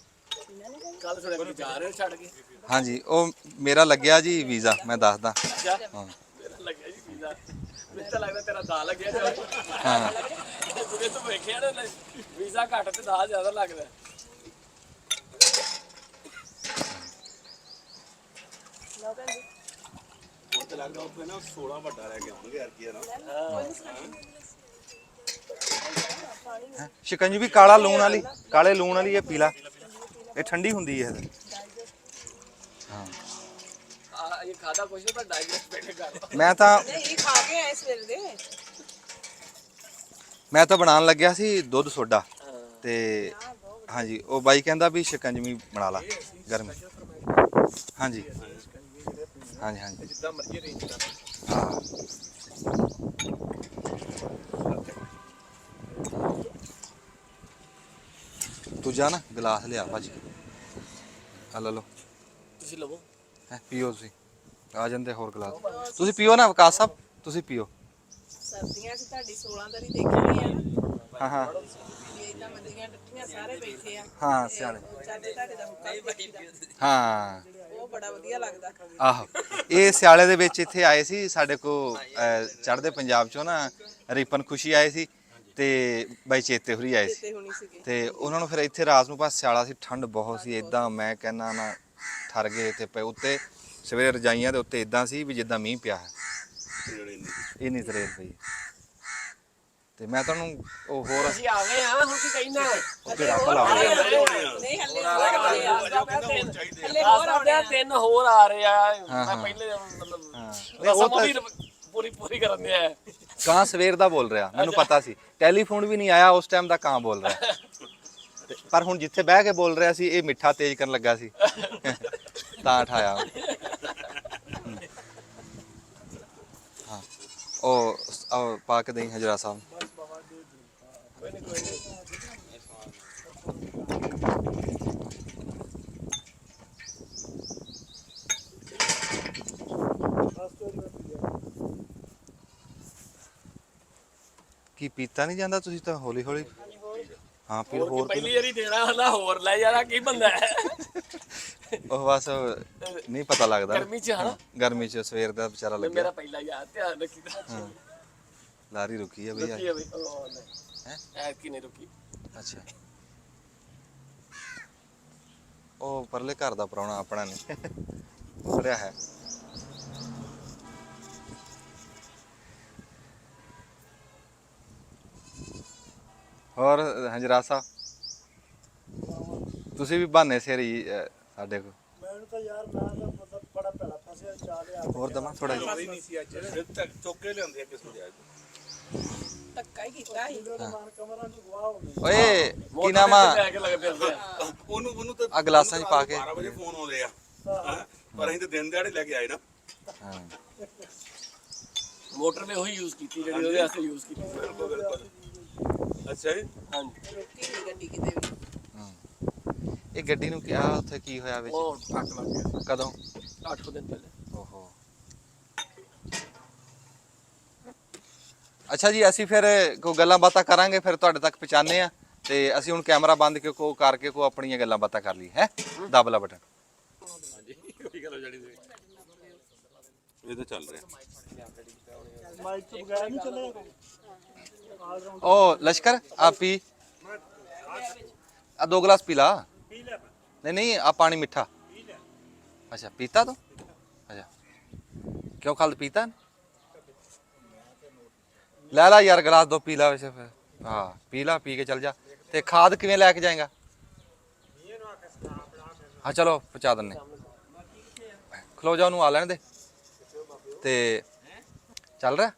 ਕੱਲ ਸੁਣਿਆ ਕਿ ਜਾ ਰਹੇ ਹੋ ਛੱਡ ਕੇ। ਹਾਂਜੀ ਉਹ ਮੇਰਾ ਲੱਗਿਆ ਜੀ ਵੀਜ਼ਾ, ਮੈਂ ਦੱਸਦਾ। ਹਾਂ ਤੇਰਾ ਲੱਗਿਆ ਜੀ ਵੀਜ਼ਾ, ਮੈਨੂੰ ਤਾਂ ਲੱਗਦਾ ਤੇਰਾ ਦਾ ਲੱਗਿਆ। ਹਾਂ ਜਿਹੜੇ ਤੂੰ ਵੇਖਿਆ ਨਾ ਵੀਜ਼ਾ ਘੱਟ ਤੇ ਦਾ ਜ਼ਿਆਦਾ ਲੱਗਦਾ। ਹੁਣ ਤੇ ਲੱਗਦਾ ਉੱਥੇ ਨਾ 16 ਵੱਡਾ ਲੈ ਕੇ ਆਉਣਗੇ ਯਾਰ ਕੀ ਆ ਨਾ। ਸ਼ਿਕੰਜਵੀ ਕਾਲਾ ਲੂਣ ਵਾਲੀ, ਕਾਲੇ ਲੂਣ ਵਾਲੀ ਇਹ ਪੀਲਾ, ਇਹ ਠੰਡੀ ਹੁੰਦੀ ਹੈ। ਹਾਂ ਆ ਇਹ ਖਾਦਾ ਕੁਛ ਨਹੀਂ, ਪਰ ਡਾਈਜੈਸਟ ਬੈਠੇ ਕਰ। ਮੈਂ ਤਾਂ ਨਹੀਂ ਖਾ ਕੇ ਆਏ ਸਵੇਰ ਦੇ। ਮੈਂ ਤਾਂ ਬਣਾਉਣ ਲੱਗਿਆ ਸੀ ਦੁੱਧ ਸੋਡਾ, ਤੇ ਹਾਂਜੀ ਉਹ ਬਾਈ ਕਹਿੰਦਾ ਵੀ ਸ਼ਿਕੰਜਵੀ ਬਣਾ ਲਾ ਗਰਮ। ਹਾਂਜੀ ਹਾਂਜੀ ਹਾਂਜੀ ਜਿੱਦਾਂ ਮਰਜ਼ੀ ਅਰੇਂਜ ਕਰ। ਹਾਂ ਤੂੰ ਜਾ ਨਾ ਗਲਾਸ ਲਿਆ ਭਾਜੀ, ਆ ਲੈ ਲਓ। ਤੁਸੀਂ ਲਵੋ ਹੈ ਪੀਓ ਤੁਸੀਂ, ਆ ਜਾਂਦੇ ਹੋਰ ਗਲਾਸ। ਤੁਸੀਂ ਪੀਓ ਨਾ ਵਿਕਾਸ ਸਾਹਿਬ, ਤੁਸੀਂ ਪੀਓ। ਸਰਦੀਆਂ 'ਚ ਤੁਹਾਡੀ 16 ਦਰੀ ਦੇਖਣੀ ਆ ਨਾ। ਹਾਂ ਹਾਂ ਇਦਾਂ ਮੰਦੀਆਂ ਡੱਠੀਆਂ ਸਾਰੇ ਬੈਠੇ ਆ। ਹਾਂ ਸਿਆਣੇ। ਚਾਚੇ ਤੁਹਾਡੇ ਦਾ ਹੁੱਕਾ ਵੀ ਦੇਖੀਦਾ। ਹਾਂ ਉਹ ਬੜਾ ਵਧੀਆ ਲੱਗਦਾ। ਆਹੋ ਇਹ ਸਿਆਲੇ ਦੇ ਵਿੱਚ ਇੱਥੇ ਆਏ ਸੀ ਸਾਡੇ ਕੋ, ਚੜ੍ਹਦੇ ਪੰਜਾਬ ਚੋਂ ਨਾ ਰੀਪਨ ਖੁਸ਼ੀ ਆਏ ਸੀ, ਤੇ ਬਾਈ ਚੇਤੇ ਹੁਰੀ ਆਏ ਸੀ, ਤੇ ਹੋਣੀ ਸੀਗੇ। ਤੇ ਉਹਨਾਂ ਨੂੰ ਫਿਰ ਇੱਥੇ ਰਾਤ ਨੂੰ ਬਸ ਸਿਆਲਾ ਸੀ, ਠੰਡ ਬਹੁਤ ਸੀ ਇਦਾਂ। ਮੈਂ ਕਹਿੰਦਾ ਨਾ ਠਰ ਗਏ ਤੇ ਪਏ ਉੱਤੇ ਸਵੇਰੇ ਰਜਾਈਆਂ ਦੇ ਉੱਤੇ ਇਦਾਂ ਸੀ ਵੀ ਜਿੱਦਾਂ ਮੀਂਹ ਪਿਆ ਹੈ, ਇੰਨੀ ਤਰੇੜ ਪਈ। ਤੇ ਮੈਂ ਤੁਹਾਨੂੰ ਉਹ ਹੋਰ ਅਸੀਂ ਆ ਗਏ ਆ, ਹੁਣ ਕੀ ਕਹਿਣਾ ਉੱਤੇ ਰੱਖ ਲਾ ਨਹੀਂ ਹੱਲੇ ਹੋਰ ਆਉਣੇ ਆ। ਹੱਲੇ ਹੋਰ ਆਉਣੇ ਆ। 3 ਹੋਰ ਆ ਰਹੇ ਆ। ਹਾਂ, ਮੈਂ ਹਾਂ। ਪਹਿਲੇ ਮਤਲਬ ਨਹੀਂ, ਉਹ ਤਾਂ ਪੂਰੀ ਕਰਨ ਦੇ ਆ। ਕਾਂ ਸਵੇਰ ਦਾ ਬੋਲ ਰਿਹਾ, ਮੈਨੂੰ ਪਤਾ ਸੀ। ਟੈਲੀਫੋਨ ਵੀ ਨਹੀਂ ਆਇਆ ਉਸ ਟਾਈਮ ਦਾ, ਕਾਂ ਬੋਲ ਰਿਹਾ। ਪਰ ਹੁਣ ਜਿੱਥੇ ਬਹਿ ਕੇ ਬੋਲ ਰਿਹਾ ਸੀ, ਇਹ ਮਿੱਠਾ ਤੇਜ਼ ਕਰਨ ਲੱਗਾ ਸੀ ਤਾਂ ਠਾਇਆ। ਹਾਂ, ਉਹ ਪਾ ਕੇ ਦੇਈ ਹਜਰਾ ਸਾਹਿਬ। ਕੀ ਪੀਤਾ ਨਹੀਂ ਜਾਂਦਾ? ਤੁਸੀਂ ਤਾਂ ਹੌਲੀ ਹੌਲੀ। ਹਾਂ ਪੀ ਹੋਰ ਪਹਿਲੀ ਵਾਰੀ ਦੇਣਾ ਹੁੰਦਾ, ਹੋਰ ਲੈ ਯਾਰਾ ਕੀ ਬੰਦਾ ਹੈ। ਉਹ ਬਸ ਨਹੀਂ ਪਤਾ ਲੱਗਦਾ ਗਰਮੀ ਚ ਹਨਾ, ਗਰਮੀ ਚ ਸਵੇਰ ਦਾ ਵਿਚਾਰਾ ਲੱਗਿਆ। ਮੇਰਾ ਪਹਿਲਾ ਯਾਰ ਧਿਆਨ ਰੱਖੀ ਹਾਂ ਲਾਰੀ ਰੁਕੀ ਆ ਬਈ ਰੁਕੀ ਆ ਬਈ। ਹੈ ਐਤਕੀ ਨਹੀਂ ਰੁਕੀ। ਅੱਛਾ, ਉਹ ਪਰਲੇ ਘਰ ਦਾ ਪ੍ਰਾਹੁਣਾ ਆਪਣਾ ਨਹੀਂ ਉਤਰਿਆ ਹੈ। ਹੋਰ ਹੰਜਰਾ ਸਾਹਿਬ, ਤੁਸੀਂ ਵੀ ਬਹਾਨੇ ਸਿਰ ਹੀ ਸਾਡੇ ਕੋਲ। ਮੈਨੂੰ ਤਾਂ ਯਾਰ ਮੈਂ ਤਾਂ ਮਤਲਬ ਬੜਾ ਭੈੜਾ ਫਸਿਆ ਚਾਹ ਲਿਆ ਹੋਰ ਦਮਾ ਥੋੜਾ ਜਿਹਾ। ਨਹੀਂ ਸੀ ਅੱਜ ਚੁੱਕੇ ਲਿਆਉਂਦੇ ਆ ਕਿਸੇ ਦੇ ਧੱਕਾ ਹੀ ਕੀਤਾ ਸੀ। ਮਨ ਕਮਰਾਂ ਚ ਗਵਾ ਹੋ ਗਏ। ਓਏ ਕੀ ਨਾਮ ਆ? ਲੈ ਕੇ ਲੱਗ ਫਿਰਦੇ ਆ। ਉਹਨੂੰ ਤਾਂ ਆ ਗਲਾਸਾਂ 'ਚ ਪਾ ਕੇ। 12 ਵਜੇ ਫੋਨ ਆਉਂਦੇ ਆ ਹੈਂ? ਪਰ ਅਸੀਂ ਤਾਂ ਦਿਨ ਦਿਹਾੜੇ ਲੈ ਕੇ ਆਏ ਨਾ। ਹਾਂ ਮੋਟਰ ਨੇ ਉਹੀ ਯੂਜ਼ ਕੀਤੀ ਜਿਹੜੀ ਉਹਦੇ ਵਾਸਤੇ ਯੂਜ਼ ਕੀਤੀ। ਬਿਲਕੁਲ। ਅੱਛਾ ਜੀ। ਹਾਂਜੀ, ਰੁਕੀ ਨਹੀਂ ਗੱਡੀ ਕਿਤੇ ਵੀ। ਇਹ ਗੱਡੀ ਨੂੰ ਕਿਹਾ ਉੱਥੇ ਕੀ ਹੋਇਆ ਵਿੱਚ? ਉਹ ਟੱਕ ਲੱਗ ਗਿਆ ਕਦੋਂ? 8 ਦਿਨ ਪਹਿਲੇ। ਓਹੋ। ਅੱਛਾ ਜੀ, ਅਸੀਂ ਫਿਰ ਕੋਈ ਗੱਲਾਂ ਬਾਤਾਂ ਕਰਾਂਗੇ, ਫਿਰ ਤੁਹਾਡੇ ਤੱਕ ਪਹੁੰਚਾਉਂਦੇ ਆ। ਤੇ ਅਸੀਂ ਹੁਣ ਕੈਮਰਾ ਬੰਦ ਕਰਕੇ ਆਪਣੀਆਂ ਗੱਲਾਂ ਬਾਤਾਂ ਕਰ ਲਈ ਹੈ। ਦਬ ਲਾ ਬਟਨ। ਹਾਂਜੀ, ਉਹੀ ਗੱਲ ਜੜੀ ਸੀ। ਇਹ ਤਾਂ ਚੱਲ ਰਿਹਾ। ਮਾਈਕ ਤੋਂ ਬਗੈਰ ਨਹੀਂ ਚੱਲੇਗਾ। ਉਹ ਲਸ਼ਕਰ ਆ ਪੀ ਆ 2 ਗਲਾਸ ਪੀ ਲਾ। ਨਹੀਂ ਆ ਪਾਣੀ ਮਿੱਠਾ। ਅੱਛਾ ਪੀਤਾ ਤੂੰ? ਅੱਛਾ ਕਿਉਂ ਖਾਲ ਪੀਤਾ? ਲੈ ਲਾ ਯਾਰ ਗਲਾਸ 2 ਪੀ ਲਾ ਵੈਸੇ ਫਿਰ। ਹਾਂ ਪੀ ਲਾ, ਪੀ ਕੇ ਚੱਲ ਜਾ। ਤੇ ਖਾਦ ਕਿਵੇਂ ਲੈ ਕੇ ਜਾਏਗਾ? ਹਾਂ ਚਲੋ ਪਹੁੰਚਾ ਦਿੰਨੇ। ਖਲੋ ਜਾ, ਉਹਨੂੰ ਆ ਲੈਣ ਦੇ। ਤੇ ਚੱਲ ਰਿਹਾ?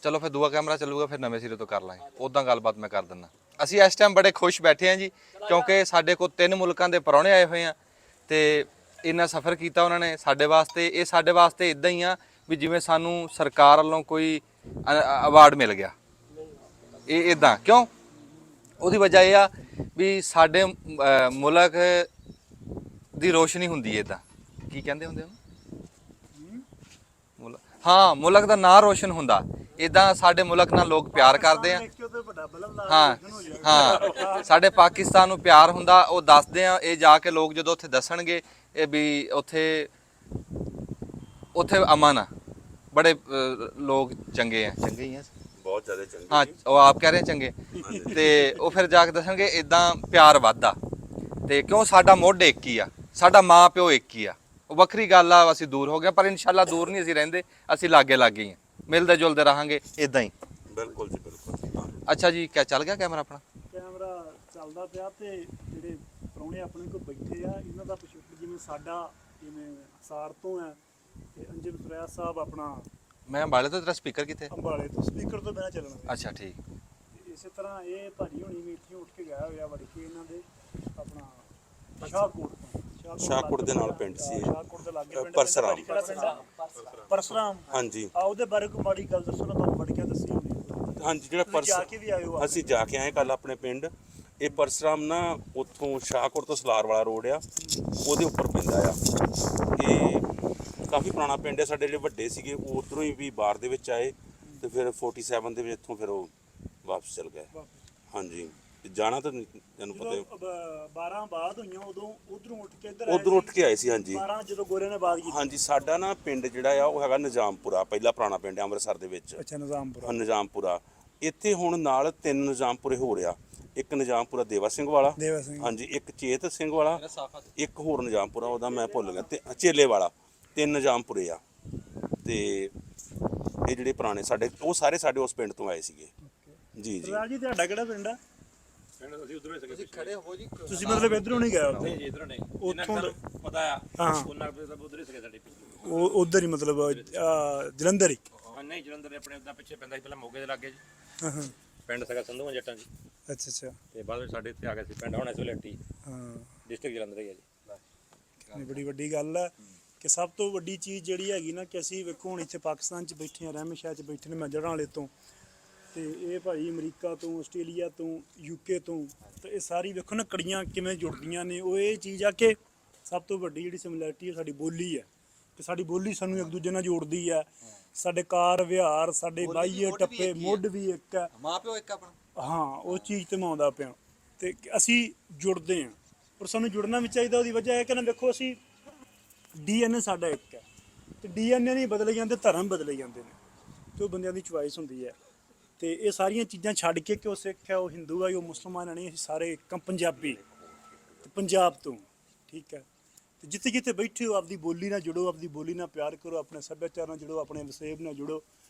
ਚਲੋ ਫਿਰ ਦੂਆ ਕੈਮਰਾ ਚੱਲੂਗਾ, ਫਿਰ ਨਵੇਂ ਸਿਰੇ ਤੋਂ ਕਰ ਲਾਂਗੇ। ਉਦਾਂ ਗੱਲਬਾਤ ਮੈਂ ਕਰ ਦਿੰਦਾ। ਅਸੀਂ ਇਸ ਟਾਈਮ ਬੜੇ ਖੁਸ਼ ਬੈਠੇ ਹਾਂ ਜੀ, ਕਿਉਂਕਿ ਸਾਡੇ ਕੋਲ 3 ਮੁਲਕਾਂ ਦੇ ਪ੍ਰਾਹੁਣੇ ਆਏ ਹੋਏ ਆ ਤੇ ਇੰਨਾ ਸਫ਼ਰ ਕੀਤਾ ਉਹਨਾਂ ਨੇ ਸਾਡੇ ਵਾਸਤੇ। ਇਹ ਸਾਡੇ ਵਾਸਤੇ ਇਦਾਂ ਹੀ ਆ ਵੀ ਜਿਵੇਂ ਸਾਨੂੰ ਸਰਕਾਰ ਵੱਲੋਂ ਕੋਈ ਅਵਾਰਡ ਮਿਲ ਗਿਆ। ਇਹ ਇਦਾਂ ਕਿਉਂ? ਉਹਦੀ ਵਜ੍ਹਾ ਇਹ ਆ ਵੀ ਸਾਡੇ ਮੁਲਕ ਦੀ ਰੋਸ਼ਨੀ ਹੁੰਦੀ ਹੈ। ਇਦਾਂ ਕੀ ਕਹਿੰਦੇ ਹੁੰਦੇ ਉਹਨੂੰ? ਹਾਂ, ਮੁਲਕ ਦਾ ਨਾਂ ਰੋਸ਼ਨ ਹੁੰਦਾ। ਇਦਾਂ ਸਾਡੇ ਮੁਲਕ ਨਾਲ ਲੋਕ ਪਿਆਰ ਕਰਦੇ ਆ। ਹਾਂ ਹਾਂ, ਸਾਡੇ ਪਾਕਿਸਤਾਨ ਨੂੰ ਪਿਆਰ ਹੁੰਦਾ। ਉਹ ਦੱਸਦੇ ਆ, ਇਹ ਜਾ ਕੇ ਲੋਕ ਜਦੋਂ ਉੱਥੇ ਦੱਸਣਗੇ ਇਹ ਵੀ ਉੱਥੇ ਅਮਨ ਆ, ਬੜੇ ਲੋਕ ਚੰਗੇ ਆ। ਚੰਗੇ ਹੀ ਆ, ਬਹੁਤ ਜ਼ਿਆਦਾ ਚੰਗੀ। ਹਾਂ ਉਹ ਆਪ ਕਹਿ ਰਹੇ ਚੰਗੇ। ਤੇ ਉਹ ਫਿਰ ਜਾ ਕੇ ਦੱਸਣਗੇ ਇਦਾਂ ਪਿਆਰ ਵੱਧਦਾ। ਤੇ ਕਿਉਂ? ਸਾਡਾ ਮੁੱਢ ਇੱਕ ਹੀ ਆ, ਸਾਡਾ ਮਾਂ ਪਿਓ ਇੱਕ ਹੀ ਆ। ਉਹ ਵੱਖਰੀ ਗੱਲ ਆ ਅਸੀਂ ਦੂਰ ਹੋ ਗਏ, ਪਰ ਇਨਸ਼ਾਅੱਲਾ ਦੂਰ ਨਹੀਂ ਅਸੀਂ ਰਹਿੰਦੇ, ਅਸੀਂ ਲਾਗੇ ਲਾਗੇ ਹੀ ਆ, ਮਿਲਦੇ ਜੁਲਦੇ ਰਹਾਂਗੇ ਇਦਾਂ ਹੀ। ਬਿਲਕੁਲ ਜੀ ਬਿਲਕੁਲ। ਅੱਛਾ ਜੀ, ਕਿਆ ਚੱਲ ਗਿਆ ਕੈਮਰਾ ਆਪਣਾ? ਕੈਮਰਾ ਚੱਲਦਾ ਪਿਆ ਤੇ ਜਿਹੜੇ ਪ੍ਰਾਹੁਣੇ ਆਪਣੇ ਕੋਲ ਬੈਠੇ ਆ ਇਹਨਾਂ ਦਾ ਪਿਛੋਕੜ ਜਿਵੇਂ ਸਾਡਾ ਜਿਵੇਂ ਹਸਾਰ ਤੋਂ ਹੈ ਤੇ ਅੰਜਨ ਫਰਿਆਦ ਸਾਹਿਬ ਆਪਣਾ ਮੈਂ ਅੰਬਾਲੇ ਤੋਂ। ਤੇਰਾ ਸਪੀਕਰ ਕਿੱਥੇ? ਅੰਬਾਲੇ ਤੋਂ ਸਪੀਕਰ ਤੋਂ ਬਿਨਾਂ ਚੱਲਣਾ। ਅੱਛਾ ਠੀਕ। ਇਸੇ ਤਰ੍ਹਾਂ ਇਹ ਭਾਜੀ ਹੋਣੀ ਵੀ ਇੱਥੇ ਉੱਠ ਕੇ ਗਿਆ ਹੋਇਆ ਵੜ ਕੇ ਇਹਨਾਂ ਦੇ ਆਪਣਾ ਸ਼ਾਹਕੋਟ ਤੋਂ। ਸ਼ਾਹਕੋਟ ਦੇ ਨਾਲ ਪਿੰਡ ਸੀ ਇਹ। ਸ਼ਾਹਕੋਟ ਦੇ ਲਾਗੇ ਪਿੰਡ ਪਰਸਰਾਮ। ਕਿਹੜਾ ਪਿੰਡ ਆ? ਪਰਸਰਾਮ। ਹਾਂਜੀ ਆ ਉਹਦੇ ਬਾਰੇ ਕੋਈ ਮਾੜੀ ਗੱਲ ਦੱਸੋ ਨਾ, ਤੁਹਾਨੂੰ ਵੜ ਕੇ ਦੱਸੀ ਹੋਣੀ। ਹਾਂਜੀ, ਜਿਹੜਾ ਤੁਸੀਂ ਜਾ ਕੇ ਵੀ ਆਏ ਹੋ? ਅਸੀਂ ਜਾ ਕੇ ਆਏ ਕੱਲ ਆਪਣੇ ਪਿੰਡ। ਇਹ ਪਰਸਰਾਮ ਨਾ ਉੱਥੋਂ ਸ਼ਾਹਕੋਟ ਤੋਂ ਸਲਾਰ ਵਾਲਾ ਰੋਡ ਆ, ਉਹਦੇ ਉੱਪਰ ਪੈਂਦਾ ਆ। ਇਹ ਕਾਫੀ ਪੁਰਾਣਾ ਪਿੰਡ ਹੈ। ਸਾਡੇ ਜਿਹੜੇ ਵੱਡੇ ਸੀਗੇ ਉਹ ਉੱਧਰੋਂ ਹੀ ਵੀ ਬਾਹਰ ਦੇ ਵਿੱਚ ਆਏ ਤੇ ਫਿਰ 47 ਦੇ ਵਿੱਚ ਇੱਥੋਂ ਫਿਰ ਉਹ ਵਾਪਸ ਚਲ ਗਏ। ਹਾਂਜੀ, ਜਾਣਾ ਤਾਂ ਤੈਨੂੰ ਪਤਾ ਹੈ 12 ਬਾਅਦ ਹੋਈਆਂ ਉਦੋਂ ਉਧਰੋਂ ਉੱਠ ਕੇ ਉਧਰੋਂ ਉੱਠ ਕੇ ਆਏ ਸੀ। ਹਾਂਜੀ 12 ਜਦੋਂ ਗੋਰੇ ਨੇ ਬਾਦ ਕੀਤੀ। ਹਾਂਜੀ, ਸਾਡਾ ਨਾ ਪਿੰਡ ਜਿਹੜਾ ਆ ਉਹ ਹੈਗਾ ਨਿਜ਼ਾਮਪੁਰਾ, ਪਹਿਲਾ ਪੁਰਾਣਾ ਪਿੰਡ ਹੈ ਅੰਮ੍ਰਿਤਸਰ ਦੇ ਵਿੱਚ। ਅੱਛਾ, ਨਿਜ਼ਾਮਪੁਰਾ। ਨਿਜ਼ਾਮਪੁਰਾ। ਇੱਥੇ ਹੁਣ ਨਾਲ 3 ਨਿਜ਼ਾਮਪੁਰੇ ਹੋ ਰਿਹਾ। ਇੱਕ ਨਿਜ਼ਾਮਪੁਰਾ ਦੇਵਾ ਸਿੰਘ ਵਾਲਾ, ਦੇਵਾ ਸਿੰਘ। ਹਾਂਜੀ, ਇੱਕ ਚੇਤ ਸਿੰਘ ਵਾਲਾ, ਇੱਕ ਹੋਰ ਨਿਜ਼ਾਮਪੁਰਾ ਉਹਦਾ ਮੈਂ ਭੁੱਲ ਗਿਆ, ਤੇ ਚੇਲੇ ਵਾਲਾ। 3 ਨਿਜ਼ਾਮਪੁਰੇ ਆ। ਤੇ ਇਹ ਜਿਹੜੇ ਪੁਰਾਣੇ ਸਾਡੇ ਉਹ ਸਾਰੇ ਸਾਡੇ ਉਸ ਪਿੰਡ ਤੋਂ ਆਏ ਸੀਗੇ। ਜੀ ਜੀ। ਰਾਜ ਜੀ ਤੁਹਾਡਾ ਕਿਹੜਾ ਪਿੰਡ ਆ? ਅਸੀਂ ਉਧਰੋਂ ਹੀ ਤੁਸੀਂ ਖੜੇ ਹੋ ਜੀ। ਤੁਸੀਂ ਮਤਲਬ ਇਧਰੋਂ ਨਹੀਂ ਗਏ ਉੱਥੇ? ਜੀ ਇਧਰੋਂ ਨਹੀਂ ਉੱਥੋਂ ਦਾ ਪਤਾ ਆ ਹਾਂ ਉਹਨਾਂ ਕੋਲ ਉਧਰ ਹੀ ਸਕੇ ਸਾਡੇ ਉਹ ਉਧਰ ਹੀ ਮਤਲਬ ਜਲੰਧਰ ਹੀ। ਨਹੀਂ ਜਲੰਧਰ ਦੇ ਆਪਣੇ ਉਦਾਂ ਪਿੱਛੇ ਪੈਂਦਾ ਸੀ ਪਹਿਲਾਂ ਮੋਗੇ ਦੇ ਲਾਗੇ ਜੀ ਹਾਂ ਹਾਂ ਪਿੰਡ ਸਗਾ ਸੰਧੂਆਂ ਜੱਟਾਂ ਜੀ ਅੱਛਾ ਅੱਛਾ ਤੇ ਬਾਅਦ ਵਿੱਚ ਸਾਡੇ ਇੱਥੇ ਆ ਗਏ ਸੀ ਪਿੰਡ ਹੁਣ ਇਸ ਵੇਲੇ ਹੱਟੀ ਹਾਂ ਡਿਸਟ੍ਰਿਕਟ ਜਲੰਧਰ ਹੀ ਹੈ ਜੀ। ਨਹੀਂ, ਬੜੀ ਵੱਡੀ ਗੱਲ ਹੈ ਕਿ ਸਭ ਤੋਂ ਵੱਡੀ ਚੀਜ਼ ਜਿਹੜੀ ਹੈਗੀ ਨਾ ਕਿ ਅਸੀਂ ਵੇਖੋ ਹੁਣ ਇੱਥੇ ਪਾਕਿਸਤਾਨ 'ਚ ਬੈਠੇ ਹਾਂ, ਰਹਿਮਤ ਸ਼ਾਹ 'ਚ ਬੈਠੇ ਨੇ ਮੱਜਰਾਂ ਵਾਲੇ ਤੋਂ, ਤੇ ਇਹ ਭਾਈ ਅਮਰੀਕਾ ਤੋਂ, ਆਸਟ੍ਰੇਲੀਆ ਤੋਂ, ਯੂਕੇ ਤੋਂ, ਤੇ ਇਹ ਸਾਰੀ ਵੇਖੋ ਨਾ ਕੜੀਆਂ ਕਿਵੇਂ ਜੁੜਦੀਆਂ ਨੇ। ਉਹ ਇਹ ਚੀਜ਼ ਆ ਕਿ ਸਭ ਤੋਂ ਵੱਡੀ ਜਿਹੜੀ ਸਿਮਿਲੈਰਿਟੀ ਹੈ ਸਾਡੀ ਬੋਲੀ ਹੈ, ਕਿ ਸਾਡੀ ਬੋਲੀ ਸਾਨੂੰ ਇੱਕ ਦੂਜੇ ਨਾਲ ਜੋੜਦੀ ਹੈ। ਸਾਡੇ ਕਾਰ ਵਿਹਾਰ, ਸਾਡੇ ਬਾਈਏ ਟੱਪੇ, ਮੁੱਢ ਵੀ ਇੱਕ ਹੈ। ਮਾਂ ਪਿਓ ਇੱਕ ਆਪਣਾ। ਹਾਂ ਉਹ ਚੀਜ਼ ਤੇ ਮੈਂ ਆਉਂਦਾ ਪਿਆ ਤੇ ਅਸੀਂ ਜੁੜਦੇ ਹਾਂ, ਪਰ ਸਾਨੂੰ ਜੁੜਨਾ ਵੀ ਚਾਹੀਦਾ। ਉਹਦੀ ਵਜ੍ਹਾ ਇਹ ਕਿ ਨਾ ਵੇਖੋ ਅਸੀਂ DNA ਸਾਡਾ ਇੱਕ ਹੈ, ਤੇ DNA ਨਹੀਂ ਬਦਲੇ ਜਾਂਦੇ, ਧਰਮ ਬਦਲੇ ਜਾਂਦੇ ਨੇ, ਤੇ ਉਹ ਬੰਦਿਆਂ ਦੀ ਚੁਆਇਸ ਹੁੰਦੀ ਹੈ। ਤੇ ਇਹ ਸਾਰੀਆਂ ਚੀਜ਼ਾਂ ਛੱਡ ਕੇ ਕਿ ਉਹ ਸਿੱਖ ਹੈ, ਉਹ ਹਿੰਦੂ ਹੈ, ਉਹ ਮੁਸਲਮਾਨ ਨਹੀਂ, ਅਸੀਂ ਸਾਰੇ ਇੱਕ ਪੰਜਾਬੀ ਤੇ ਪੰਜਾਬ ਤੋਂ, ਠੀਕ ਹੈ। ਤੇ ਜਿੱਥੇ ਜਿੱਥੇ ਬੈਠੇ ਹੋ ਆਪਦੀ ਬੋਲੀ ਨਾਲ ਜੁੜੋ, ਆਪਦੀ ਬੋਲੀ ਨਾਲ ਪਿਆਰ ਕਰੋ, ਆਪਣੇ ਸੱਭਿਆਚਾਰ ਨਾਲ ਜੁੜੋ, ਆਪਣੇ ਵਸੇਬ ਨਾਲ ਜੁੜੋ,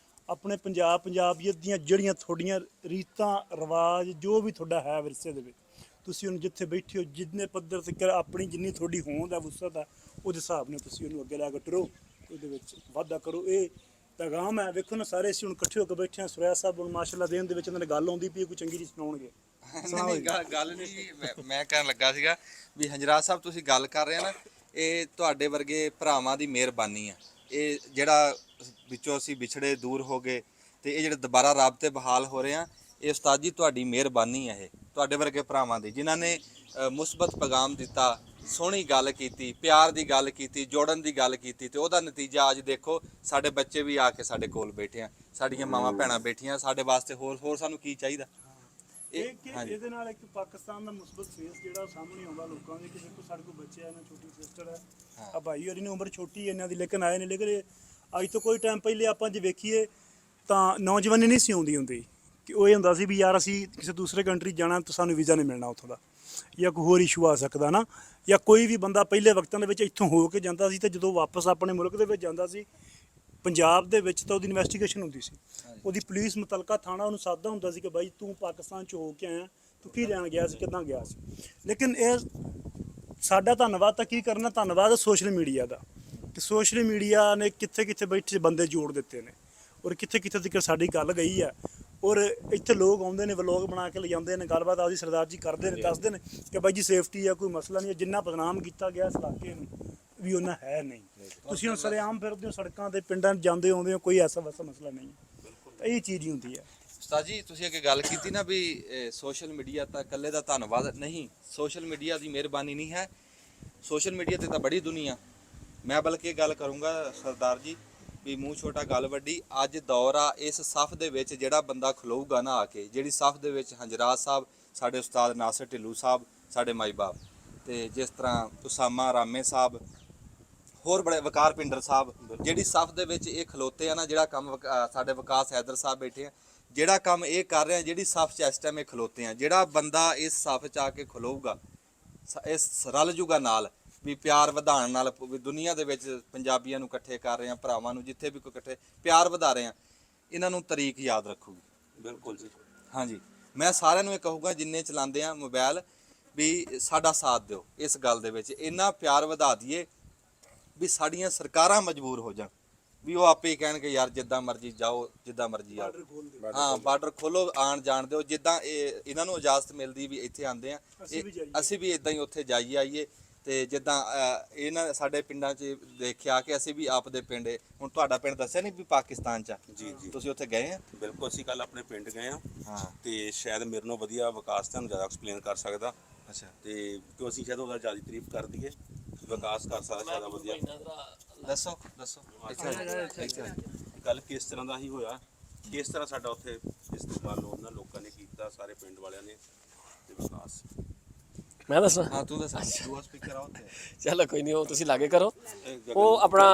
ਆਪਣੇ ਪੰਜਾਬੀਅਤ ਦੀਆਂ ਜਿਹੜੀਆਂ ਤੁਹਾਡੀਆਂ ਰੀਤਾਂ ਰਿਵਾਜ ਜੋ ਵੀ ਤੁਹਾਡਾ ਹੈ ਵਿਰਸੇ ਦੇ ਵਿੱਚ, ਤੁਸੀਂ ਉਹਨੂੰ ਜਿੱਥੇ ਬੈਠੇ ਹੋ ਜਿੰਨੇ ਪੱਧਰ ਤੇ ਆਪਣੀ ਜਿੰਨੀ ਤੁਹਾਡੀ ਹੋਂਦ ਹੈ ਵਸਤ ਹੈ ਉਹਦੇ ਹਿਸਾਬ ਨਾਲ ਤੁਸੀਂ ਉਹਨੂੰ ਅੱਗੇ ਲੈ ਕੇ ਟਰੋ, ਉਹਦੇ ਵਿੱਚ ਵਾਧਾ ਕਰੋ। ਇਹ ਪੈਗਾਮ ਹੈ। ਵੇਖੋ ਨਾ ਸਾਰੇ ਅਸੀਂ ਹੁਣ ਇਕੱਠੇ ਹੋ ਕੇ ਬੈਠੇ ਹਾਂ। ਸੁਰੇਸ਼ ਸਾਹਿਬ ਹੁਣ ਮਾਸ਼ਾਅੱਲਾ ਦੇਣ ਦੇ ਵਿੱਚ ਉਹਨਾਂ ਨੇ ਗੱਲ ਆਉਂਦੀ ਪਈ, ਕੋਈ ਚੰਗੀ ਜੀ ਸੁਣਾਉਣਗੇ। ਨਹੀਂ ਗੱਲ ਨਹੀਂ ਜੀ, ਮੈਂ ਕਹਿਣ ਲੱਗਾ ਸੀਗਾ ਵੀ ਹੰਜਰਾਜ ਸਾਹਿਬ ਤੁਸੀਂ ਗੱਲ ਕਰ ਰਹੇ ਆ ਨਾ, ਇਹ ਤੁਹਾਡੇ ਵਰਗੇ ਭਰਾਵਾਂ ਦੀ ਮਿਹਰਬਾਨੀ ਆ। ਇਹ ਜਿਹੜਾ ਵਿੱਚੋਂ ਅਸੀਂ ਵਿਛੜੇ ਦੂਰ ਹੋ ਗਏ ਤੇ ਇਹ ਜਿਹੜੇ ਦੁਬਾਰਾ ਰਾਬਤੇ ਬਹਾਲ ਹੋ ਰਹੇ ਆ, ਇਹ ਉਸਤਾਦ ਜੀ ਤੁਹਾਡੀ ਮਿਹਰਬਾਨੀ ਹੈ। ਇਹ ਤੁਹਾਡੇ ਵਰਗੇ ਭਰਾਵਾਂ ਦੀ ਜਿਨ੍ਹਾਂ ਨੇ ਮੁਸਬਤ ਪੈਗਾਮ ਦਿੱਤਾ, ਸੋਹਣੀ ਗੱਲ ਕੀਤੀ, ਪਿਆਰ ਦੀ ਗੱਲ ਕੀਤੀ, ਜੋੜਨ ਦੀ ਗੱਲ ਕੀਤੀ, ਤੇ ਉਹਦਾ ਨਤੀਜਾ ਅੱਜ ਦੇਖੋ ਸਾਡੇ ਬੱਚੇ ਵੀ ਆ ਕੇ ਸਾਡੇ ਕੋਲ ਬੈਠੇ ਆ, ਸਾਡੀਆਂ ਮਾਵਾਂ ਭੈਣਾਂ ਬੈਠੀਆਂ। ਸਾਡੇ ਵਾਸਤੇ ਹੋਰ ਸਾਨੂੰ ਕੀ ਚਾਹੀਦਾ? ਇਹ ਕਿ ਇਹਦੇ ਨਾਲ ਇੱਕ ਪਾਕਿਸਤਾਨ ਦਾ ਮੁਸਬਤ ਫੇਸ ਜਿਹੜਾ ਸਾਹਮਣੇ ਆਉਂਦਾ ਲੋਕਾਂ ਦੇ, ਕਿ ਦੇਖੋ ਸਾਡੇ ਕੋਲ ਬੱਚੇ ਆ ਨਾ, ਛੋਟੀ ਸਿਸਟਰ ਹੈ, ਆ ਭਾਈ ਹੋਰੀ ਨੇ ਉਮਰ ਛੋਟੀ ਹੈ ਇਹਨਾਂ ਦੀ, ਲੇਕਿਨ ਆਏ ਨੇ। ਲੇਕਿਨ ਅੱਜ ਤੋਂ ਕੋਈ ਟਾਈਮ ਪਹਿਲੇ ਆਪਾਂ ਜੇ ਵੇਖੀਏ ਤਾਂ ਨੌਜਵਾਨੀ ਨਹੀਂ ਸੀ ਆਉਂਦੀ ਹੁੰਦੀ, ਕਿ ਉਹ ਇਹ ਹੁੰਦਾ ਸੀ ਵੀ ਯਾਰ ਅਸੀਂ ਕਿਸੇ ਦੂਸਰੇ ਕੰਟਰੀ ਜਾਣਾ ਤਾਂ ਸਾਨੂੰ ਵੀਜ਼ਾ ਨਹੀਂ ਮਿਲਣਾ ਉੱਥੋਂ ਦਾ, ਜਾਂ ਕੋਈ ਹੋਰ ਇਸ਼ੂ ਆ ਸਕਦਾ ਨਾ, ਜਾਂ ਕੋਈ ਵੀ ਬੰਦਾ ਪਹਿਲੇ ਵਕਤਾਂ ਦੇ ਵਿੱਚ ਇੱਥੋਂ ਹੋ ਕੇ ਜਾਂਦਾ ਸੀ ਤੇ ਜਦੋਂ ਵਾਪਸ ਆਪਣੇ ਮੁਲਕ ਦੇ ਵਿੱਚ ਜਾਂਦਾ ਸੀ ਪੰਜਾਬ ਦੇ ਵਿੱਚ ਤਾਂ ਉਹਦੀ ਇਨਵੈਸਟੀਗੇਸ਼ਨ ਹੁੰਦੀ ਸੀ, ਉਹਦੀ ਪੁਲਿਸ ਮੁਤਲਕਾ ਥਾਣਾ ਉਹਨੂੰ ਸਾਦਾ ਹੁੰਦਾ ਸੀ ਕਿ ਬਾਈ ਤੂੰ ਪਾਕਿਸਤਾਨ 'ਚ ਹੋ ਕੇ ਆਇਆ, ਤੂੰ ਕੀ ਲੈਣ ਗਿਆ ਸੀ, ਕਿੱਦਾਂ ਗਿਆ ਸੀ। ਲੇਕਿਨ ਇਹ ਸਾਡਾ ਧੰਨਵਾਦ ਤਾਂ ਕੀ ਕਰਨਾ, ਧੰਨਵਾਦ ਸੋਸ਼ਲ ਮੀਡੀਆ ਦਾ, ਕਿ ਸੋਸ਼ਲ ਮੀਡੀਆ ਨੇ ਕਿੱਥੇ ਕਿੱਥੇ ਬੈਠੇ ਬੰਦੇ ਜੋੜ ਦਿੱਤੇ ਨੇ, ਔਰ ਕਿੱਥੇ ਕਿੱਥੇ ਤੱਕ ਸਾਡੀ ਗੱਲ ਗਈ ਹੈ। ਔਰ ਇੱਥੇ ਲੋਕ ਆਉਂਦੇ ਨੇ, ਵਲੋਗ ਬਣਾ ਕੇ ਲਿਜਾਂਦੇ ਨੇ, ਗੱਲਬਾਤ ਆਪਦੀ ਸਰਦਾਰ ਜੀ ਕਰਦੇ ਨੇ, ਦੱਸਦੇ ਨੇ ਕਿ ਬਾਈ ਜੀ ਸੇਫਟੀ ਆ, ਕੋਈ ਮਸਲਾ ਨਹੀਂ ਹੈ। ਜਿੰਨਾ ਬਦਨਾਮ ਕੀਤਾ ਗਿਆ ਇਸ ਇਲਾਕੇ ਨੂੰ ਵੀ ਉਹਨਾਂ ਹੈ ਨਹੀਂ। ਤੁਸੀਂ ਹੁਣ ਸਰੇਆਮ ਫਿਰਦੇ ਹੋ ਸੜਕਾਂ ਤੇ, ਪਿੰਡਾਂ 'ਚ ਜਾਂਦੇ ਆਉਂਦੇ ਹੋ, ਕੋਈ ਐਸਾ ਵੈਸਾ ਮਸਲਾ ਨਹੀਂ ਹੈ। ਇਹ ਚੀਜ਼ ਹੀ ਹੁੰਦੀ ਹੈ। ਉਸਤਾਦ ਜੀ ਤੁਸੀਂ ਅੱਗੇ ਗੱਲ ਕੀਤੀ ਨਾ ਵੀ ਸੋਸ਼ਲ ਮੀਡੀਆ ਤਾਂ ਇਕੱਲੇ ਦਾ ਧੰਨਵਾਦ ਨਹੀਂ, ਸੋਸ਼ਲ ਮੀਡੀਆ ਦੀ ਮਿਹਰਬਾਨੀ ਨਹੀਂ ਹੈ, ਸੋਸ਼ਲ ਮੀਡੀਆ ਤੇ ਤਾਂ ਬੜੀ ਦੁਨੀਆ। ਮੈਂ ਬਲਕਿ ਇਹ ਗੱਲ ਕਰੂੰਗਾ ਸਰਦਾਰ ਜੀ ਵੀ ਮੂੰਹ ਛੋਟਾ ਗੱਲ ਵੱਡੀ, ਅੱਜ ਦੌਰ ਆ ਇਸ ਸਫ ਦੇ ਵਿੱਚ ਜਿਹੜਾ ਬੰਦਾ ਖਲੋਊਗਾ ਨਾ ਆ ਕੇ, ਜਿਹੜੀ ਸਫ ਦੇ ਵਿੱਚ ਹੰਜਰਾਜ ਸਾਹਿਬ, ਸਾਡੇ ਉਸਤਾਦ ਨਾਸਰ ਢਿੱਲੂ ਸਾਹਿਬ, ਸਾਡੇ ਮਾਈ ਬਾਪ, ਤੇ ਜਿਸ ਤਰ੍ਹਾਂ ਉਸਾਮਾ ਰਾਮੇ ਸਾਹਿਬ, ਹੋਰ ਬੜੇ ਵਕਾਰ ਪਿੰਡਰ ਸਾਹਿਬ, ਜਿਹੜੀ ਸਫ ਦੇ ਵਿੱਚ ਇਹ ਖਲੋਤੇ ਆ ਨਾ, ਜਿਹੜਾ ਕੰਮ ਸਾਡੇ ਵਿਕਾਸ ਹੈਦਰ ਸਾਹਿਬ ਬੈਠੇ ਆ, ਜਿਹੜਾ ਕੰਮ ਇਹ ਕਰ ਰਹੇ ਆ, ਜਿਹੜੀ ਸਫ 'ਚ ਇਸ ਟਾਈਮ ਇਹ ਖਲੋਤੇ ਆ, ਜਿਹੜਾ ਬੰਦਾ ਇਸ ਸਫ 'ਚ ਆ ਕੇ ਖਲੋਊਗਾ, ਇਸ ਰਲ ਜੂਗਾ ਨਾਲ ਵੀ ਪਿਆਰ ਵਧਾਉਣ ਨਾਲ, ਵੀ ਦੁਨੀਆ ਦੇ ਵਿੱਚ ਪੰਜਾਬੀਆਂ ਨੂੰ ਇਕੱਠੇ ਕਰ ਰਹੇ ਆ, ਭਰਾਵਾਂ ਨੂੰ ਜਿੱਥੇ ਵੀ ਕੋਈ ਇਕੱਠੇ ਪਿਆਰ ਵਧਾ ਰਹੇ ਆ, ਇਹਨਾਂ ਨੂੰ ਤਰੀਕ ਯਾਦ ਰੱਖੂਗੀ। ਬਿਲਕੁਲ ਜੀ। ਹਾਂਜੀ, ਮੈਂ ਸਾਰਿਆਂ ਨੂੰ ਇਹ ਕਹੂੰਗਾ ਜਿੰਨੇ ਚਲਾਉਂਦੇ ਆ ਮੋਬਾਈਲ ਵੀ ਸਾਡਾ ਸਾਥ ਦਿਓ ਇਸ ਗੱਲ ਦੇ ਵਿੱਚ, ਇੰਨਾ ਪਿਆਰ ਵਧਾ ਦਈਏ ਵੀ ਸਾਡੀਆਂ ਸਰਕਾਰਾਂ ਮਜਬੂਰ ਹੋ ਜਾਣ, ਵੀ ਉਹ ਆਪੇ ਹੀ ਕਹਿਣਗੇ ਯਾਰ ਜਿੱਦਾਂ ਮਰਜ਼ੀ ਜਾਓ, ਜਿੱਦਾਂ ਮਰਜ਼ੀ ਆਓ। ਹਾਂ, ਬਾਰਡਰ ਖੋਲੋ, ਆਣ ਜਾਣ ਦਿਓ, ਜਿੱਦਾਂ ਇਹਨਾਂ ਨੂੰ ਇਜਾਜ਼ਤ ਮਿਲਦੀ ਵੀ ਇੱਥੇ ਆਉਂਦੇ ਆ, ਅਸੀਂ ਵੀ ਇਦਾਂ ਹੀ ਉੱਥੇ ਜਾਈਏ ਆਈਏ। ਤੇ ਜਿੱਦਾਂ ਇਹਨਾਂ ਸਾਡੇ ਪਿੰਡਾਂ 'ਚ ਦੇਖਿਆ ਕਿ ਅਸੀਂ ਵੀ ਆਪਦੇ ਪਿੰਡ, ਹੁਣ ਤੁਹਾਡਾ ਪਿੰਡ ਦੱਸਿਆ ਨਹੀਂ ਵੀ ਪਾਕਿਸਤਾਨ 'ਚ ਆ, ਜੀ ਜੀ, ਤੁਸੀਂ ਉੱਥੇ ਗਏ ਆ? ਬਿਲਕੁਲ, ਅਸੀਂ ਕੱਲ ਆਪਣੇ ਪਿੰਡ ਗਏ ਆ। ਹਾਂ, ਤੇ ਸ਼ਾਇਦ ਮੇਰੇ ਨਾਲੋਂ ਵਧੀਆ ਵਿਕਾਸ ਤੁਹਾਨੂੰ ਜ਼ਿਆਦਾ ਐਕਸਪਲੇਨ ਕਰ ਸਕਦਾ। ਅੱਛਾ, ਤੇ ਕਿਉਂ ਅਸੀਂ ਸ਼ਾਇਦ ਉਹਦਾ ਜ਼ਿਆਦਾ ਤਾਰੀਫ ਕਰ ਦਈਏ, ਵਿਕਾਸ ਕਰ ਸਕਦਾ ਜ਼ਿਆਦਾ ਵਧੀਆ। ਦੱਸੋ ਇੱਥੇ ਗੱਲ ਕਿਸ ਤਰ੍ਹਾਂ ਦਾ ਹੀ ਹੋਇਆ, ਕਿਸ ਤਰ੍ਹਾਂ ਸਾਡਾ ਉੱਥੇ ਇਸਤੇਮਾਲ ਉਹਨਾਂ ਲੋਕਾਂ ਨੇ ਕੀਤਾ, ਸਾਰੇ ਪਿੰਡ ਵਾਲਿਆਂ ਨੇ, ਤੇ ਵਿਕਾਸ। ਮੈਂ ਦੱਸਾਂ? ਹਾਂ ਤੂੰ ਦੱਸ, ਦੂਆ ਸਪੀਕਰ ਆਉ ਤੇ ਚਲੋ ਕੋਈ ਨਹੀਂ, ਉਹ ਤੁਸੀਂ ਲਾਗੇ ਕਰੋ। ਉਹ ਆਪਣਾ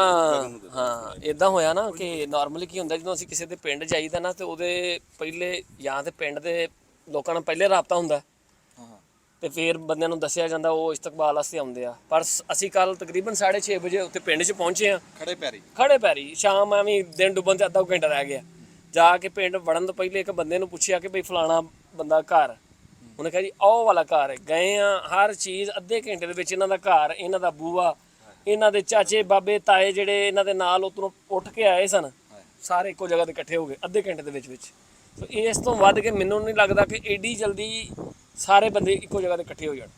ਹਾਂ ਇਦਾਂ ਹੋਇਆ ਨਾ ਕਿ ਨਾਰਮਲੀ ਕੀ ਹੁੰਦਾ, ਜਦੋਂ ਅਸੀਂ ਕਿਸੇ ਦੇ ਪਿੰਡ ਜਾਈਦਾ ਨਾ ਤੇ ਉਹਦੇ ਪਹਿਲੇ ਜਾਂ ਤੇ ਪਿੰਡ ਦੇ ਲੋਕਾਂ ਨਾਲ ਪਹਿਲੇ ਰਾਬਤਾ ਹੁੰਦਾ, ਤੇ ਫਿਰ ਬੰਦਿਆਂ ਨੂੰ ਦੱਸਿਆ ਜਾਂਦਾ, ਉਹ ਇਸਤਕਬਾਲ ਵਾਸਤੇ ਆਉਂਦੇ ਆ। ਪਰ ਅਸੀਂ ਕੱਲ ਤਕਰੀਬਨ 6:30 ਵਜੇ ਉੱਥੇ ਪਿੰਡ 'ਚ ਪਹੁੰਚੇ ਆ, ਖੜੇ ਪੈਰੀ। ਸ਼ਾਮ ਐਵੇਂ ਦਿਨ ਡੁੱਬਣ 'ਚ ਅੱਧਾ ਘੰਟਾ ਰਹਿ ਗਿਆ। ਜਾ ਕੇ ਪਿੰਡ ਵੜਨ ਤੋਂ ਪਹਿਲੇ ਇੱਕ ਬੰਦੇ ਨੂੰ ਪੁੱਛਿਆ ਕਿ ਬਈ ਫਲਾਣਾ ਬੰਦਾ ਘਰ, ਉਹਨੇ ਕਿਹਾ ਜੀ ਉਹ ਵਾਲਾ ਘਰ ਹੈ। ਗਏ ਆ, ਹਰ ਚੀਜ਼ ਅੱਧੇ ਘੰਟੇ ਦੇ ਵਿੱਚ ਇਹਨਾਂ ਦਾ ਘਰ, ਇਹਨਾਂ ਦਾ ਬੂਆ, ਇਹਨਾਂ ਦੇ ਚਾਚੇ ਬਾਬੇ ਤਾਏ ਜਿਹੜੇ ਇਹਨਾਂ ਦੇ ਨਾਲ ਉੱਧਰੋਂ ਉੱਠ ਕੇ ਆਏ ਸਨ, ਸਾਰੇ ਇੱਕੋ ਜਗ੍ਹਾ ਤੇ ਇਕੱਠੇ ਹੋ ਗਏ ਅੱਧੇ ਘੰਟੇ ਦੇ ਵਿੱਚ। ਸੋ ਇਸ ਤੋਂ ਵੱਧ ਕੇ ਮੈਨੂੰ ਨਹੀਂ ਲੱਗਦਾ ਕਿ ਏਡੀ ਜਲਦੀ ਸਾਰੇ ਬੰਦੇ ਇੱਕੋ ਜਗ੍ਹਾ ਤੇ ਇਕੱਠੇ ਹੋ ਜਾਣ।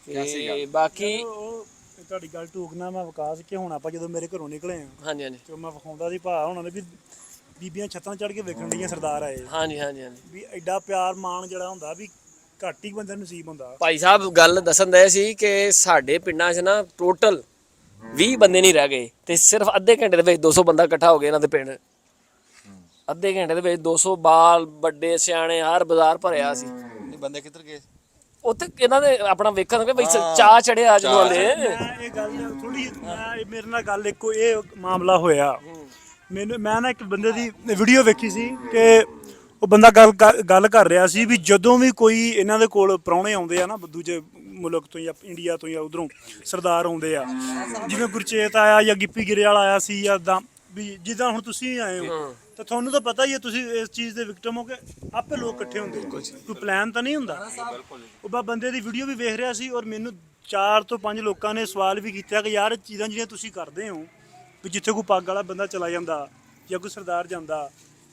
ਤੇ ਬਾਕੀ ਉਹ ਤੁਹਾਡੀ ਗੱਲ ਟੂਕਣਾ ਮੈਂ ਵਿਕਾਸ ਕਿ ਹੁਣ ਆਪਾਂ ਜਦੋਂ ਮੇਰੇ ਘਰੋਂ ਨਿਕਲੇ ਆ ਹਾਂਜੀ ਹਾਂਜੀ ਤੇ ਮੈਂ ਵਿਖਾਉਂਦਾ ਸੀ ਭਾ ਉਹਨਾਂ ਨੇ ਵੀ ਬੀਬੀਆਂ ਛੱਤਾਂ ਚੜ੍ਹ ਕੇ ਵੇਖਣ ਦੀਆਂ ਸਰਦਾਰ ਆਏ ਹਾਂਜੀ ਹਾਂਜੀ ਹਾਂਜੀ ਵੀ ਐਡਾ ਪਿਆਰ ਮਾਣ ਜਿਹੜਾ ਹੁੰਦਾ ਵੀ ਘੱਟ ਹੀ ਬੰਦੇ ਨੂੰ ਨਸੀਬ ਹੁੰਦਾ। ਭਾਈ ਸਾਹਿਬ ਗੱਲ ਦੱਸਣ ਦੇ ਸੀ ਕਿ ਸਾਡੇ ਪਿੰਡਾਂ 'ਚ ਨਾ ਟੋਟਲ 20 ਬੰਦੇ ਨਹੀਂ ਰਹਿ ਗਏ ਤੇ ਸਿਰਫ ਅੱਧੇ ਘੰਟੇ ਦੇ ਵਿੱਚ 200 ਬੰਦਾ ਇਕੱਠਾ ਹੋ ਗਿਆ ਇਹਨਾਂ ਦੇ ਪਿੰਡ। ਅੱਧੇ ਘੰਟੇ ਦੇ ਵਿੱਚ 200 ਬਾਲ ਵੱਡੇ ਸਿਆਣੇ, ਹਰ ਬਾਜ਼ਾਰ ਭਰਿਆ ਸੀ। ਨਹੀਂ ਬੰਦੇ ਕਿੱਧਰ ਗਏ? ਉੱਥੇ ਇਹਨਾਂ ਦੇ ਆਪਣਾ ਵੇਖਣ ਕਿ ਬਈ ਚਾਹ ਚੜਿਆ ਅੱਜ ਨੂੰ ਆਲੇ। ਮੈਂ ਇਹ ਗੱਲ ਥੋੜੀ ਮੇਰੇ ਨਾਲ ਗੱਲ ਇੱਕੋ ਇਹ ਮਾਮਲਾ ਹੋਇਆ। ਮੈਂ ਨਾ ਇੱਕ ਬੰਦੇ ਦੀ ਵੀਡੀਓ ਵੇਖੀ ਸੀ ਕਿ ਉਹ ਬੰਦਾ ਗੱਲ ਕਰ ਰਿਹਾ ਸੀ ਵੀ ਜਦੋਂ ਵੀ ਕੋਈ ਇਹਨਾਂ ਦੇ ਕੋਲ ਪ੍ਰਾਹੁਣੇ ਆਉਂਦੇ ਆ ਨਾ ਦੂਜੇ ਮੁਲਕ ਤੋਂ ਜਾਂ ਇੰਡੀਆ ਤੋਂ ਜਾਂ ਉਧਰੋਂ ਸਰਦਾਰ ਆਉਂਦੇ ਆ, ਜਿਵੇਂ ਗੁਰਚੇਤ ਆਇਆ ਜਾਂ ਗਿੱਪੀ ਗਿਰੇਵਾਲ ਆਇਆ ਸੀ ਜਾਂ ਇੱਦਾਂ ਵੀ ਜਿੱਦਾਂ ਹੁਣ ਤੁਸੀਂ ਆਏ ਹੋ, ਤਾਂ ਤੁਹਾਨੂੰ ਤਾਂ ਪਤਾ ਹੀ ਹੈ ਤੁਸੀਂ ਇਸ ਚੀਜ਼ ਦੇ ਵਿਕਟਮ ਹੋ ਕੇ ਆਪੇ ਲੋਕ ਇਕੱਠੇ ਹੁੰਦੇ, ਕੋਈ ਪਲਾਨ ਤਾਂ ਨਹੀਂ ਹੁੰਦਾ। ਉਹ ਬੰਦੇ ਦੀ ਵੀਡੀਓ ਵੀ ਵੇਖ ਰਿਹਾ ਸੀ ਔਰ ਮੈਨੂੰ 4 ਤੋਂ 5 ਲੋਕਾਂ ਨੇ ਸਵਾਲ ਵੀ ਕੀਤਾ ਕਿ ਯਾਰ ਚੀਜ਼ਾਂ ਜਿਹੜੀਆਂ ਤੁਸੀਂ ਕਰਦੇ ਹੋ ਵੀ ਜਿੱਥੇ ਕੋਈ ਪੱਗ ਵਾਲਾ ਬੰਦਾ ਚਲਾ ਜਾਂਦਾ ਜਾਂ ਕੋਈ ਸਰਦਾਰ ਜਾਂਦਾ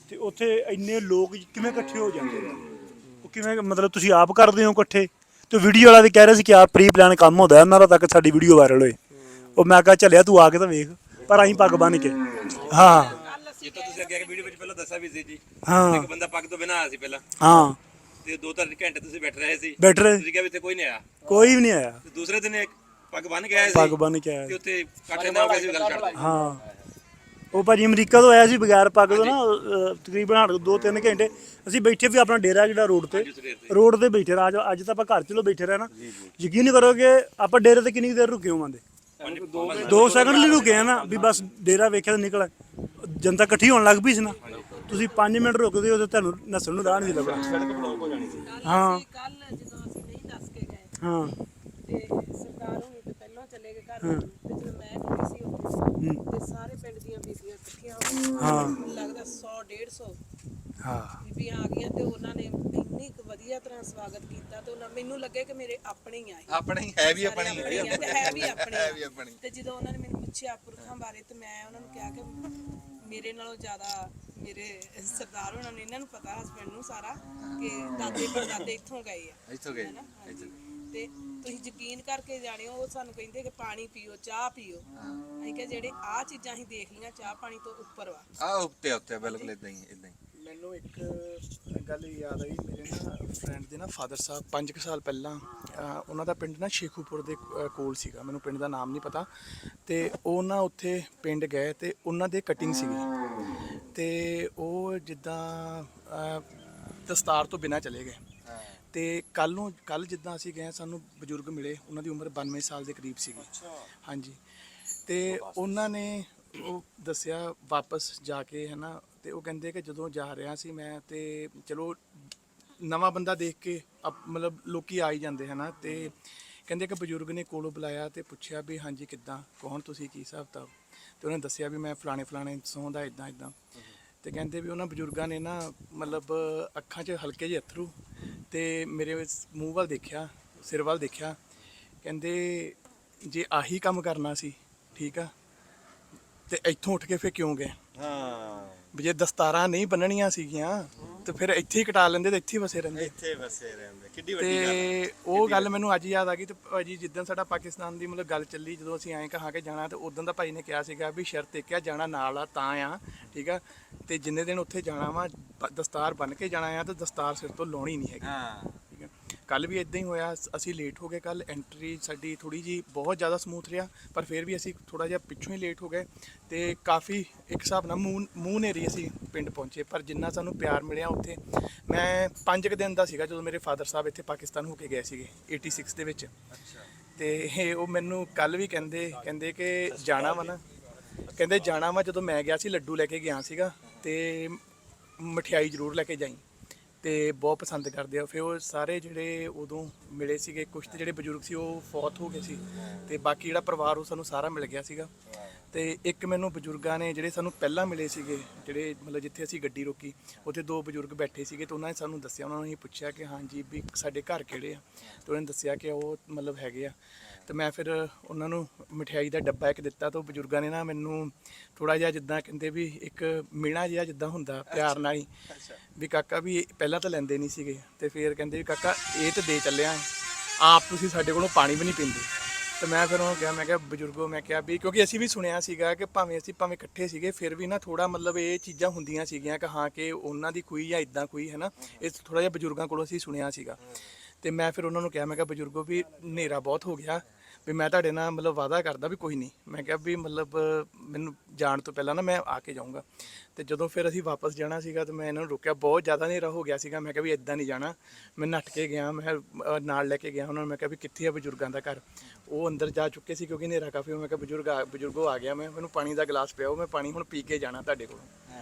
ਤੇ ਉੱਥੇ ਇੰਨੇ ਲੋਕ ਕਿਵੇਂ ਇਕੱਠੇ ਹੋ ਜਾਂਦੇ ਆ, ਉਹ ਕਿਵੇਂ ਮਤਲਬ ਤੁਸੀਂ ਆਪ ਕਰਦੇ ਹੋ ਇਕੱਠੇ? ਤੇ ਵੀਡੀਓ ਵਾਲਾ ਵੀ ਕਹਿ ਰਿਹਾ ਸੀ ਕਿ ਆਪ ਪ੍ਰੀ ਪਲਾਨ ਕੰਮ ਹੁੰਦਾ ਉਹਨਾਂ ਦਾ ਤੱਕ ਸਾਡੀ ਵੀਡੀਓ ਵਾਇਰਲ ਹੋਏ। ਉਹ ਮੈਂ ਕਿਹਾ ਚੱਲਿਆ ਤੂੰ ਆ ਕੇ ਤਾਂ ਵੇਖ, ਪਰ ਅਸੀਂ ਪੱਗ ਬੰਨ ਕੇ ਹਾਂ ਇਹ ਤਾਂ ਤੁਸੀਂ ਅੱਗੇ ਵੀਡੀਓ ਵਿੱਚ ਪਹਿਲਾਂ ਦੱਸਿਆ ਵੀ ਸੀ ਜੀ, ਹਾਂ ਇੱਕ ਬੰਦਾ ਪੱਗ ਤੋਂ ਬਿਨਾਂ ਆਇਆ ਸੀ ਪਹਿਲਾਂ, ਹਾਂ ਤੇ 2-3 ਘੰਟੇ ਤੁਸੀਂ ਬੈਠ ਰਹੇ ਸੀ, ਬੈਠ ਰਹੇ ਤੁਸੀਂ ਕਿਹਾ ਵੀ ਇੱਥੇ ਕੋਈ ਨਹੀਂ ਆਇਆ। ਕੋਈ ਵੀ ਨਹੀਂ ਆਇਆ, ਤੇ ਦੂਸਰੇ ਦਿਨ ਇੱਕ ਪੱਗ ਬੰਨ ਕੇ ਆਇਆ ਪੱਗ ਸੀ ਬੰਨ ਕੇ ਆਇਆ ਤੇ ਉੱਥੇ ਇਕੱਠੇ ਨਾ ਹੋ ਕੇ ਸੀ ਗੱਲ ਕਰਦੇ। ਹਾਂ। ਉਹ ਭਾਜੀ ਅਮਰੀਕਾ ਤੋਂ ਆਇਆ ਸੀ ਬਗੈਰ ਪੱਗ ਤੋਂ ਨਾ, ਤਕਰੀਬਨ 2-3 ਘੰਟੇ ਅਸੀਂ ਬੈਠੇ ਵੀ ਆਪਣਾ ਡੇਰਾ ਜਿਹੜਾ ਰੋਡ ਤੇ ਬੈਠੇ ਰਹੇ। ਅੱਜ ਤਾਂ ਆਪਾਂ ਘਰ ਚਲੋ ਬੈਠੇ ਰਹੇ ਨਾ, ਯਕੀਨ ਨਹੀਂ ਕਰੋਗੇ ਆਪਾਂ ਡੇਰੇ ਤੇ ਕਿੰਨੀ ਦੇਰ ਰੁਕੇ ਹੋਵਾਂਗੇ, 2 ਸੈਕਿੰਡ ਲਈ ਰੁਕੇ ਆ ਨਾ ਵੀ ਬਸ ਡੇਰਾ ਵੇਖਿਆ ਤਾਂ ਨਿਕਲ ਜਨਤਾ ਇਕੱਠੀ ਹੋਣ ਲੱਗ ਪਈ ਸੀ ਨਾ। ਤੁਸੀਂ 5 ਮਿੰਟ ਰੁਕਦੇ ਹੋ ਤੇ ਤੁਹਾਨੂੰ ਨਸਲ ਨੂੰ ਰਾਹ ਨਹੀਂ ਲੱਗਣਾ। ਹਾਂ ਕੱਲ ਜਦੋਂ ਅਸੀਂ ਨਹੀਂ ਦੱਸ ਕੇ ਗਏ ਹਾਂ ਤੇ ਸਰਦਾਰ ਹੋਣੀ ਤੇ ਪਹਿਲਾਂ ਚਲੇ ਗਏ ਘਰ ਨੂੰ, ਤੇ ਜਦੋਂ ਮੈਂ ਗਈ ਸੀ ਉੱਥੇ ਤੇ ਸਾਰੇ ਪਿੰਡ ਦੀਆਂ ਬੀਬੀਆਂ ਇਕੱਠੀਆਂ ਹੋ ਗਈਆਂ। ਹਾਂ। ਮੈਨੂੰ ਲੱਗਦਾ 100-150 ਹਾਂ ਬੀਬੀਆਂ ਆ ਗਈਆਂ ਤੇ ਉਹਨਾਂ ਨੇ ਇੰਨੀ ਕੁ ਵਧੀਆ ਤਰ੍ਹਾਂ ਸਵਾਗਤ ਕੀਤਾ ਤੇ ਉਹਨਾਂ ਮੈਨੂੰ ਲੱਗੇ ਕਿ ਮੇਰੇ ਆਪਣੇ ਹੀ ਆਏ, ਆਪਣੇ ਹੀ ਹੈ ਵੀ ਆਪਣੇ ਹੀ ਹੈ ਵੀ ਆਪਣੇ ਹੈ ਵੀ ਆਪਣੇ। ਤੇ ਜਦੋਂ ਉਹਨਾਂ ਨੇ ਮੈਨੂੰ ਪੁੱਛਿਆ ਪੁਰਖਾਂ ਬਾਰੇ ਤੇ ਮੈਂ ਉਹਨਾਂ ਨੂੰ ਕਿਹਾ ਕਿ ਮੇਰੇ ਨਾਲੋਂ ਜ਼ਿਆਦਾ ਮੇਰੇ ਸਰਦਾਰ ਉਹਨਾਂ ਨੇ ਇਹਨਾਂ ਨੂੰ ਪਤਾ ਹਸਬੈਂਡ ਨੂੰ ਸਾਰਾ ਕਿ ਦਾਦੇ ਪੜਦਾਦੇ ਇੱਥੋਂ ਗਏ ਆ, ਇੱਥੋਂ ਗਏ ਹੈਨਾ? ਹਾਂਜੀ। ਤੇ ਤੁਸੀਂ ਯਕੀਨ ਕਰਕੇ ਜਾਣਿਓ ਉਹ ਸਾਨੂੰ ਕਹਿੰਦੇ ਕਿ ਪਾਣੀ ਪੀਓ, ਚਾਹ ਪੀਓ। ਅਸੀਂ ਕਿਹਾ ਜਿਹੜੇ ਆਹ ਚੀਜ਼ਾਂ ਅਸੀਂ ਦੇਖ ਲਈਆਂ ਚਾਹ ਪਾਣੀ ਤੋਂ ਉੱਪਰ ਵਾ। ਆ ਉੱਤੇ ਬਿਲਕੁਲ ਇਦਾਂ ਹੀ ਮੈਨੂੰ ਇੱਕ ਗੱਲ ਯਾਦ ਆਈ। ਮੇਰੇ ਨਾ ਫਰੈਂਡ ਦੇ ਨਾ ਫਾਦਰ ਸਾਹਿਬ 5 ਸਾਲ ਪਹਿਲਾਂ ਉਹਨਾਂ ਦਾ ਪਿੰਡ ਨਾ ਸ਼ੇਖੂਪੁਰ ਦੇ ਕੋਲ ਸੀਗਾ, ਮੈਨੂੰ ਪਿੰਡ ਦਾ ਨਾਮ ਨਹੀਂ ਪਤਾ, ਤੇ ਉਹ ਨਾ ਉੱਥੇ ਪਿੰਡ ਗਏ ਤੇ ਉਹਨਾਂ ਦੇ ਕਟਿੰਗ ਸੀਗੀ ਤੇ ਉਹ ਜਿੱਦਾਂ ਦਸਤਾਰ ਤੋਂ ਬਿਨਾਂ ਚਲੇ ਗਏ। ਤੇ ਕੱਲ ਜਿੱਦਾਂ ਅਸੀਂ ਗਏ ਸਾਨੂੰ ਬਜ਼ੁਰਗ ਮਿਲੇ, ਉਹਨਾਂ ਦੀ ਉਮਰ 92 ਸਾਲ ਦੇ ਕਰੀਬ ਸੀਗੀ। ਹਾਂਜੀ। ਤੇ ਉਹਨਾਂ ਨੇ ਉਹ ਦੱਸਿਆ ਵਾਪਸ ਜਾ ਕੇ, ਹੈ ਨਾ, ਤੇ ਉਹ ਕਹਿੰਦੇ ਕਿ ਜਦੋਂ ਜਾ ਰਿਹਾ ਸੀ ਮੈਂ ਤੇ ਚਲੋ ਨਵਾਂ ਬੰਦਾ ਦੇਖ ਕੇ ਮਤਲਬ ਲੋਕੀ ਆ ਹੀ ਜਾਂਦੇ ਹੈ ਨਾ, ਤੇ ਕਹਿੰਦੇ ਕਿ ਬਜ਼ੁਰਗ ਨੇ ਕੋਲੋਂ ਬੁਲਾਇਆ ਤੇ ਪੁੱਛਿਆ ਵੀ ਹਾਂਜੀ ਕਿੱਦਾਂ, ਕੌਣ ਤੁਸੀਂ, ਕੀ ਹਿਸਾਬ ਕਿਤਾਬ? ਤੇ ਉਹਨੇ ਦੱਸਿਆ ਵੀ ਮੈਂ ਫਲਾਣੇ ਸੌਂਦਾ ਇੱਦਾਂ ਤੇ ਕਹਿੰਦੇ ਵੀ ਉਹਨਾਂ ਬਜ਼ੁਰਗਾਂ ਨੇ ਨਾ ਮਤਲਬ ਅੱਖਾਂ 'ਚ ਹਲਕੇ ਜਿਹੇ ਅਥਰੂ ਤੇ ਮੇਰੇ ਮੂੰਹ ਵੱਲ ਦੇਖਿਆ, ਸਿਰ ਵੱਲ ਦੇਖਿਆ, ਕਹਿੰਦੇ ਜੇ ਆਹੀ ਕੰਮ ਕਰਨਾ ਸੀ ਠੀਕ ਆ ਤੇ ਇੱਥੋਂ ਉੱਠ ਕੇ ਫੇਰ ਕਿਉਂ ਗਏ? ਹਾਂ, ਵੀ ਜੇ ਦਸਤਾਰਾਂ ਨਹੀਂ ਬੰਨਣੀਆਂ ਸੀਗੀਆਂ ਤੇ ਫਿਰ ਇੱਥੇ ਹੀ ਕਟਾ ਲੈਂਦੇ ਤੇ ਇੱਥੇ ਹੀ ਵਸੇ ਰਹਿੰਦੇ। ਕਿੱਡੀ ਵੱਡੀ ਗੱਲ। ਤੇ ਉਹ ਗੱਲ ਮੈਨੂੰ ਅੱਜ ਯਾਦ ਆ ਗਈ। ਤੇ ਭਾਜੀ ਜਿੱਦਾਂ ਸਾਡਾ ਪਾਕਿਸਤਾਨ ਦੀ ਮਤਲਬ ਗੱਲ ਚੱਲੀ, ਜਦੋਂ ਅਸੀਂ ਐਂ ਕਹਾ ਕੇ ਜਾਣਾ ਤੇ ਉਦੋਂ ਦਾ ਭਾਈ ਨੇ ਕਿਹਾ ਸੀਗਾ ਵੀ ਸ਼ਰਤ ਇੱਕ ਆ, ਜਾਣਾ ਨਾਲ ਆ ਤਾਂ ਆ, ਠੀਕ ਆ, ਤੇ ਜਿੰਨੇ ਦਿਨ ਉੱਥੇ ਜਾਣਾ ਵਾ ਦਸਤਾਰ ਬੰਨ ਕੇ ਜਾਣਾ ਆ ਤੇ ਦਸਤਾਰ ਸਿਰ ਤੋਂ ਲਾਉਣੀ ਨਹੀਂ ਹੈਗੀ। ਹਾਂ। ਕੱਲ ਵੀ ਇਦਾਂ ਹੀ ਹੋਇਆ, ਅਸੀਂ ਲੇਟ ਹੋ ਗਏ। ਕੱਲ ਐਂਟਰੀ ਸਾਡੀ ਥੋੜੀ ਜੀ ਬਹੁਤ ਜ਼ਿਆਦਾ ਸਮੂਥ ਰਿਹਾ, ਪਰ ਫਿਰ ਵੀ ਅਸੀਂ ਥੋੜਾ ਜਿਹਾ ਪਿੱਛੋਂ ਹੀ ਲੇਟ ਹੋ ਗਏ ਤੇ ਕਾਫੀ ਇੱਕ ਹਿਸਾਬ ਨਾਲ ਮੂੰਹ ਨੇਰੀ ਅਸੀਂ ਪਿੰਡ ਪਹੁੰਚੇ। ਪਰ ਜਿੰਨਾ ਸਾਨੂੰ ਪਿਆਰ ਮਿਲਿਆ ਉੱਥੇ, ਮੈਂ 5 ਦਿਨ ਦਾ ਸੀਗਾ ਜਦੋਂ ਮੇਰੇ ਫਾਦਰ ਸਾਹਿਬ ਇੱਥੇ ਪਾਕਿਸਤਾਨ ਹੋ ਕੇ ਗਏ ਸੀਗੇ 86 ਦੇ ਵਿੱਚ। ਤੇ ਉਹ ਮੈਨੂੰ ਕੱਲ ਵੀ ਕਹਿੰਦੇ ਕਿ ਜਾਣਾ ਵਾ ਨਾ, ਕਹਿੰਦੇ ਜਾਣਾ ਵਾ। ਜਦੋਂ ਮੈਂ ਗਿਆ ਸੀ ਲੱਡੂ ਲੈ ਕੇ ਗਿਆ ਸੀਗਾ ਤੇ ਮਠਿਆਈ ਜ਼ਰੂਰ ਲੈ ਕੇ ਜਾਈ। ਤੇ ਬਹੁਤ ਪਸੰਦ ਕਰਦੇ ਆ। ਫਿਰ ਉਹ ਸਾਰੇ ਜਿਹੜੇ ਉਦੋਂ ਮਿਲੇ ਸੀਗੇ, ਕੁਛ ਤੇ ਜਿਹੜੇ ਬਜ਼ੁਰਗ ਸੀ ਉਹ ਫੌਤ ਹੋ ਗਏ ਸੀ, ਤੇ ਬਾਕੀ ਜਿਹੜਾ ਪਰਿਵਾਰ ਉਹ ਸਾਨੂੰ ਸਾਰਾ ਮਿਲ ਗਿਆ ਸੀਗਾ। ਤੇ ਇੱਕ ਮੈਨੂੰ ਬਜ਼ੁਰਗਾਂ ਨੇ ਜਿਹੜੇ ਸਾਨੂੰ ਪਹਿਲਾਂ ਮਿਲੇ ਸੀਗੇ, ਜਿਹੜੇ ਮਤਲਬ ਜਿੱਥੇ ਅਸੀਂ ਗੱਡੀ ਰੋਕੀ ਉੱਥੇ 2 ਬਜ਼ੁਰਗ ਬੈਠੇ ਸੀਗੇ, ਤੇ ਉਹਨਾਂ ਨੇ ਸਾਨੂੰ ਦੱਸਿਆ, ਉਹਨਾਂ ਨੂੰ ਅਸੀਂ ਪੁੱਛਿਆ ਕਿ ਹਾਂਜੀ ਵੀ ਸਾਡੇ ਘਰ ਕਿਹੜੇ ਆ, ਤੇ ਉਹਨਾਂ ਨੇ ਦੱਸਿਆ ਕਿ ਉਹ ਮਤਲਬ ਹੈਗੇ ਆ। ਤੇ ਮੈਂ ਫਿਰ ਉਹਨਾਂ ਨੂੰ ਮਠਿਆਈ ਦਾ ਡੱਬਾ ਇੱਕ ਦਿੱਤਾ, ਤਾਂ ਉਹ ਬਜ਼ੁਰਗਾਂ ਨੇ ਨਾ ਮੈਨੂੰ ਥੋੜਾ ਜਿਹਾ ਜਿੱਦਾਂ ਕਹਿੰਦੇ ਵੀ ਇੱਕ ਮਿਹਣਾ ਜਿਹਾ ਜਿੱਦਾਂ ਹੁੰਦਾ ਪਿਆਰ ਨਾਲ ਹੀ, ਵੀ ਕਾਕਾ ਵੀ ਪਹਿਲਾਂ ਤਾਂ ਲੈਂਦੇ ਨਹੀਂ ਸੀਗੇ, ਤੇ ਫਿਰ ਕਹਿੰਦੇ ਵੀ ਕਾਕਾ ਇਹ ਤਾਂ ਦੇ ਚੱਲਿਆ, ਆਪ ਤੁਸੀਂ ਸਾਡੇ ਕੋਲੋਂ ਪਾਣੀ ਵੀ ਨਹੀਂ ਪੀਂਦੇ। ਤੇ ਮੈਂ ਫਿਰ ਉਹਨੂੰ ਕਿਹਾ, ਮੈਂ ਕਿਹਾ ਬਜ਼ੁਰਗੋ, ਮੈਂ ਕਿਹਾ ਵੀ ਕਿਉਂਕਿ ਅਸੀਂ ਵੀ ਸੁਣਿਆ ਸੀਗਾ ਕਿ ਭਾਵੇਂ ਇਕੱਠੇ ਸੀਗੇ ਫਿਰ ਵੀ ਨਾ ਥੋੜਾ ਮਤਲਬ ਇਹ ਚੀਜ਼ਾਂ ਹੁੰਦੀਆਂ ਸੀਗੀਆਂ ਕਿ ਹਾਂ ਕਿ ਉਹਨਾਂ ਦੀ ਕੋਈ ਜਾਂ ਇਦਾਂ ਕੋਈ ਹੈ ਨਾ, ਇਹ ਥੋੜਾ ਜਿਹਾ ਬਜ਼ੁਰਗਾਂ ਕੋਲੋਂ ਅਸੀਂ ਸੁਣਿਆ ਸੀਗਾ। ਤੇ ਮੈਂ ਫਿਰ ਉਹਨਾਂ ਨੂੰ ਕਿਹਾ, ਮੈਂ ਕਿਹਾ ਬਜ਼ੁਰਗੋ ਵੀ ਹਨੇਰਾ ਬਹੁਤ ਹੋ ਗਿਆ, ਵੀ ਮੈਂ ਤੁਹਾਡੇ ਨਾਲ ਮਤਲਬ ਵਾਅਦਾ ਕਰਦਾ ਵੀ ਕੋਈ ਨਹੀਂ, ਮੈਂ ਕਿਹਾ ਵੀ ਮਤਲਬ ਮੈਨੂੰ ਜਾਣ ਤੋਂ ਪਹਿਲਾਂ ਨਾ ਮੈਂ ਆ ਕੇ ਜਾਊਂਗਾ। ਤੇ ਜਦੋਂ ਫਿਰ ਅਸੀਂ ਵਾਪਸ ਜਾਣਾ ਸੀਗਾ ਤੇ ਮੈਂ ਇਹਨਾਂ ਨੂੰ ਰੋਕਿਆ, ਬਹੁਤ ਜ਼ਿਆਦਾ ਹਨੇਰਾ ਹੋ ਗਿਆ ਸੀਗਾ, ਮੈਂ ਕਿਹਾ ਵੀ ਇਦਾਂ ਨਹੀਂ ਜਾਣਾ। ਮੈਂ ਨੱਠ ਕੇ ਗਿਆ, ਮੈਂ ਨਾਲ ਲੈ ਕੇ ਗਿਆ ਉਹਨਾਂ ਨੂੰ, ਮੈਂ ਕਿਹਾ ਵੀ ਕਿੱਥੇ ਆ ਬਜ਼ੁਰਗਾਂ ਦਾ ਘਰ। ਉਹ ਅੰਦਰ ਜਾ ਚੁੱਕੇ ਸੀ ਕਿਉਂਕਿ ਹਨੇਰਾ ਕਾਫੀ। ਮੈਂ ਕਿਹਾ ਬਜ਼ੁਰਗੋ ਆ ਗਿਆ ਮੈਂ, ਮੈਨੂੰ ਪਾਣੀ ਦਾ ਗਲਾਸ ਪਿਆਓ, ਮੈਂ ਪਾਣੀ ਹੁਣ ਪੀ ਕੇ ਜਾਣਾ ਤੁਹਾਡੇ ਕੋਲੋਂ।